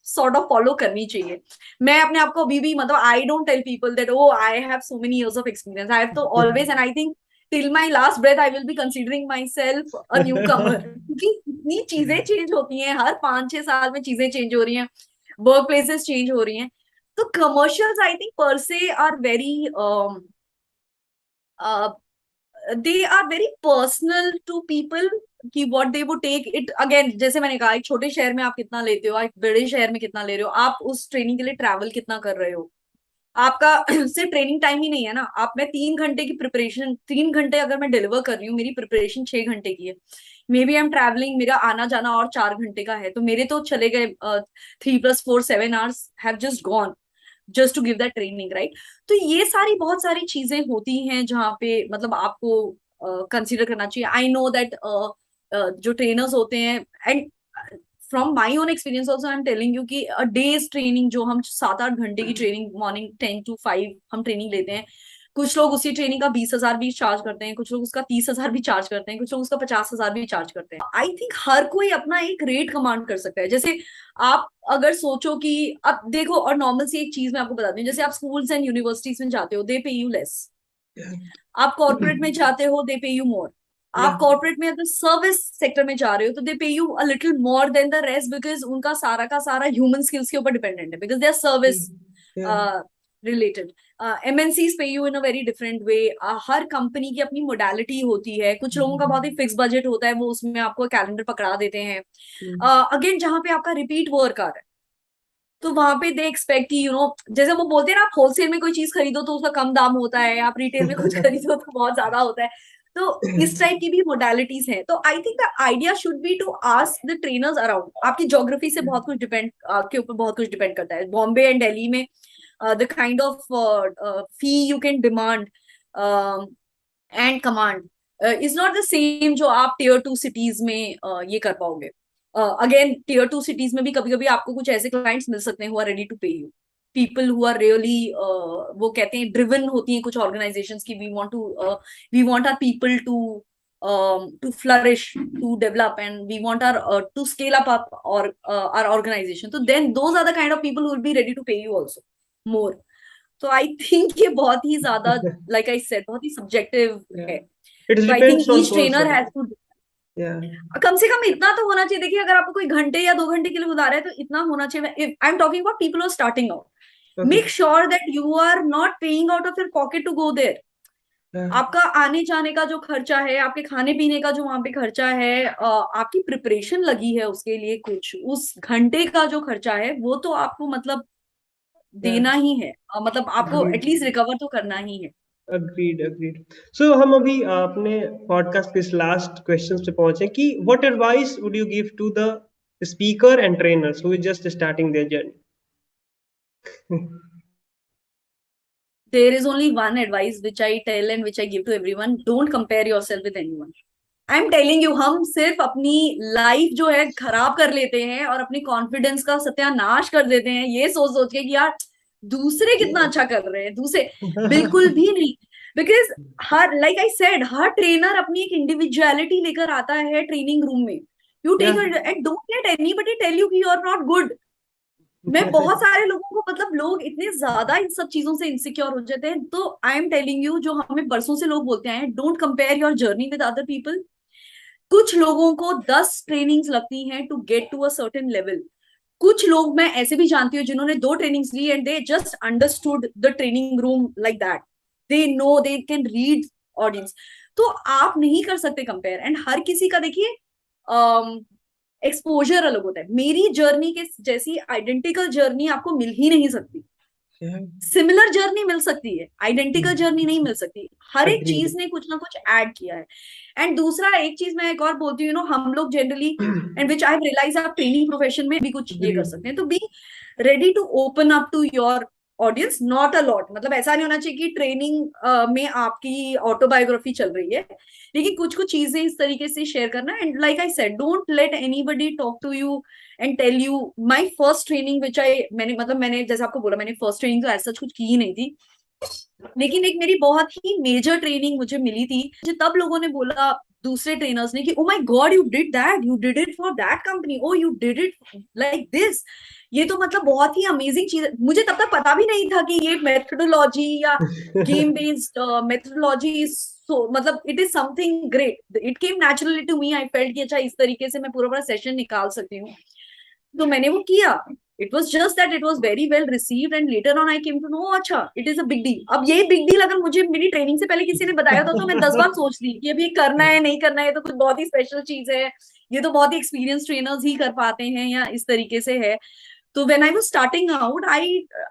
sort of follow करनी चाहिए। मैं अपने आप को अभी भी, मतलब I don't tell people that oh I have so many years of experience, I have to always, and I think till my last breath I will be considering myself a newcomer, क्योंकि इतनी चीजें change होती हैं, हर 5-6 साल में चीजें change हो रही हैं, वर्क प्लेसेस चेंज हो रही हैं। तो commercials I think per se are very, they are very personal to people, कि what they would take it again। जैसे मैंने कहा, एक छोटे शहर में आप कितना लेते हो, एक बड़े शहर में कितना ले रहे हो, आप उस ट्रेनिंग के लिए ट्रैवल कितना कर रहे हो, आपका सिर्फ ट्रेनिंग टाइम ही नहीं है ना। आप, मैं 3 घंटे की प्रिपरेशन, 3 घंटे अगर मैं डिलीवर कर रही हूँ, मेरी प्रिपरेशन 6 घंटे की है, maybe I am travelling, मेरा आना जाना और 4 घंटे का है, तो मेरे तो चले गए 3 + 4 7 hours have just gone just to give that training, right. तो ये सारी बहुत सारी चीजें होती हैं जहाँ पे मतलब आपको कंसीडर करना चाहिए। आई नो दैट जो ट्रेनर्स होते हैं, and from my own experience also I am telling you कि डेज ट्रेनिंग जो हम 7-8 घंटे की ट्रेनिंग, मॉर्निंग 10 to 5 हम ट्रेनिंग लेते हैं, कुछ लोग उसी ट्रेनिंग का 20,000 भी चार्ज करते हैं, कुछ लोग उसका 30,000 भी चार्ज करते हैं, कुछ लोग उसका 50,000 भी चार्ज करते हैं। आई थिंक हर कोई अपना एक रेट कमांड कर सकता है। जैसे आप अगर सोचो कि अब देखो, और नॉर्मल सी एक चीज मैं आपको बताती हूँ, जैसे आप स्कूल्स एंड यूनिवर्सिटीज में जाते हो, दे पे यू लेस। आप कॉर्पोरेट में जाते हो, दे पे यू मोर। आप कॉर्पोरेट में अगर सर्विस सेक्टर में जा रहे हो तो दे पे you a little more than the rest, because उनका सारा का सारा ह्यूमन स्किल्स के ऊपर डिपेंडेंट है, because they are service related. MNCs pay you in a very different way. हर कंपनी की अपनी मोडालिटी होती है, कुछ लोगों का बहुत ही फिक्स बजट होता है, वो उसमें आपको कैलेंडर पकड़ा देते हैं। अगेन जहां पे आपका रिपीट वर्क आ रहा है, तो वहां पे दे एक्सपेक्ट कि जैसे वो बोलते हैं ना, आप होलसेल में कोई चीज खरीदो तो उसका कम दाम होता है, आप रिटेल में कुछ खरीदो तो बहुत ज्यादा होता है। तो इस टाइप की भी मोडालिटीज हैं। तो I think the idea should be to ask the trainers around. आपकी ज्योग्राफी से बहुत कुछ डिपेंड, आपके ऊपर बहुत कुछ डिपेंड करता है। बॉम्बे एंड दिल्ली में the kind of fee you can demand and command is not the same जो आप टीयर 2 सिटीज में ये कर पाओगे। अगेन टीयर 2 सिटीज में भी कभी कभी आपको कुछ ऐसे क्लाइंट्स मिल सकते हैं who are ready to pay you, people who are really, वो कहते हैं ड्रिवन होती हैं कुछ ऑर्गेनाइजेशंस की, we want our people to flourish, to develop, and we want our to scale up our organization. So then those are the kind of people who will be ready to pay you also more. तो I think ये बहुत ही ज्यादा, like I said, बहुत ही subjective है। It तो I depends think on each trainer person. Has to, Yeah. कम से कम इतना तो होना चाहिए। देखिए, अगर आपको कोई घंटे या 2 घंटे के लिए बुला रहा है तो इतना होना चाहिए। I am talking about people are starting out, Okay. Make sure that you are not paying out of your pocket to go there. Yeah. आपका आने जाने का जो खर्चा है, आपके खाने पीने का जो वहां पे खर्चा है, आपकी प्रिपरेशन लगी है उसके लिए, कुछ उस घंटे का जो खर्चा है वो तो आपको मतलब Yeah. देना ही है। मतलब आपको Agreed. एटलीस्ट रिकवर तो करना ही है। Agreed. So हम अभी अपने पॉडकास्ट के इस लास्ट क्वेश्चन पे पहुंचे कि what advice would you give to the speaker and trainers who is just starting their journey? There is only one advice which I tell and which I give to everyone: don't compare yourself with anyone. I am telling you, हम सिर्फ अपनी life जो है खराब कर लेते हैं और अपनी कॉन्फिडेंस का सत्यानाश कर देते हैं, ये सोच सोच के कि यार दूसरे कितना अच्छा कर रहे हैं। दूसरे बिल्कुल भी नहीं, बिकॉज हर, लाइक आई सेड, हर ट्रेनर अपनी एक इंडिविजुअलिटी लेकर आता है ट्रेनिंग रूम में। You take Yeah. And don't let anybody tell you कि यू आर नॉट गुड। मैं बहुत सारे लोगों को, मतलब लोग इतने ज्यादा इन सब चीजों से इनसिक्योर हो जाते हैं। तो आई एम टेलिंग यू, जो हमें बरसों से लोग बोलते हैं, don't compare your journey with other people. कुछ लोगों को 10 ट्रेनिंग्स लगती हैं to get to a certain level. कुछ लोग मैं ऐसे भी जानती हूँ जिन्होंने 2 ट्रेनिंग्स ली and they just understood the training room like that, they know they can read audience. तो आप नहीं कर सकते कंपेयर। एंड हर किसी का देखिए एक्सपोजर अलग होता है। मेरी जर्नी के जैसी आइडेंटिकल जर्नी आपको मिल ही नहीं सकती। Yeah. सिमिलर जर्नी मिल सकती है, आइडेंटिकल जर्नी नहीं मिल सकती। हर एक Agreed. चीज ने कुछ ना कुछ ऐड किया है। एंड दूसरा एक चीज मैं एक और बोलती हूँ, हम लोग generally, and which I realise, आप ट्रेनिंग प्रोफेशन में भी कुछ ये कर सकते हैं। तो be ready to open up to your audience, not a lot. मतलब ऐसा नहीं होना चाहिए कि ट्रेनिंग में आपकी ऑटोबायोग्राफी चल रही है, लेकिन कुछ कुछ चीजें इस तरीके से शेयर करना। And like I said, don't let anybody talk to you and tell you. My first training which I, मैंने जैसे आपको बोला, मैंने फर्स्ट ट्रेनिंग तो ऐसा कुछ की ही नहीं थी, लेकिन एक मेरी बहुत ही मेजर ट्रेनिंग मुझे मिली थी। मुझे तब लोगों ने बोला, दूसरे ट्रेनर्स ने, कि oh my God, you did that, you did it for that company, oh you did it like this. ये तो मतलब बहुत ही अमेजिंग चीज है। मुझे तब तक पता भी नहीं था कि ये मेथोडोलॉजी या game based methodology is so, मतलब it is something great. It came naturally to me. I felt कि अच्छा, इस तरीके से मैं पूरा पूरा सेशन निकाल सकती हूँ। तो मैंने वो किया। It was just that it was very well received and later on I came to know, अच्छा it is a big deal. अब ये बिग डील अगर मुझे मेरी ट्रेनिंग से पहले किसी ने बताया था तो मैं 10 बार सोचती कि अभी करना है नहीं करना है, तो कुछ बहुत ही स्पेशल चीज है, ये तो बहुत ही एक्सपीरियंस ट्रेनर्स ही कर पाते हैं, या इस तरीके से है। तो when I was starting out, I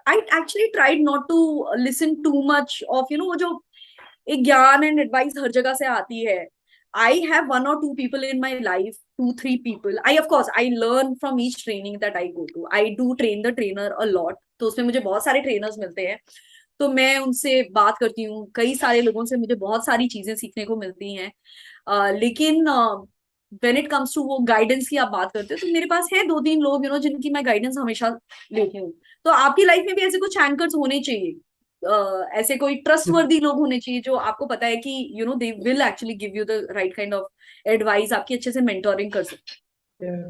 actually tried not to listen too much of, वो जो एक ज्ञान एंड एडवाइस हर जगह से आती है। I have 1 or 2 people in my life, 2, 3 people. Of course, I learn from each training that I go to. I do train the trainer a lot. तो उसमें मुझे बहुत सारे ट्रेनर्स मिलते हैं, तो मैं उनसे बात करती हूँ। कई सारे लोगों से मुझे बहुत सारी चीजें सीखने को मिलती हैं। लेकिन व्हेन इट कम्स टू वो गाइडेंस की आप बात करते हो, तो मेरे पास है 2-3 लोग जिनकी मैं गाइडेंस हमेशा लेती हूँ। तो आपकी लाइफ में भी ऐसे कुछ एंकर्स होने चाहिए ऐसे कोई ट्रस्टवर्दी लोग होने चाहिए जो आपको पता है कि you know they will actually give you the right kind of advice, आपकी अच्छे से मेंटोरिंग कर सकते Yeah.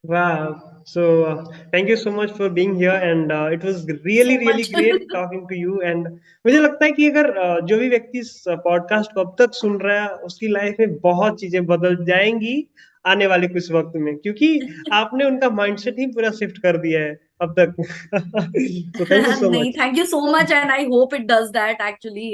Wow. So, thank you so much for being here, and it was हैं really, so really much. great talking to you. And मुझे लगता है कि अगर जो भी व्यक्ति इस पॉडकास्ट को अब तक सुन रहा है, उसकी लाइफ में बहुत चीजें बदल जाएंगी आने वाले कुछ वक्त में, क्योंकि आपने उनका माइंडसेट ही पूरा शिफ्ट कर दिया है अब तक. So, thank you so नहीं, much. Thank you so much and I hope it does that actually,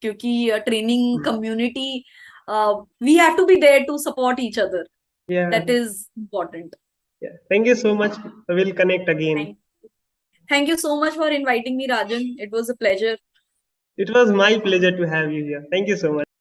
क्योंकि training community we have to be there to support each other, Yeah. That is important. Yeah. Thank you so much. We'll connect again. Thank you so much for inviting me Rajan, it was a pleasure. It was my pleasure to have you here. Thank you so much.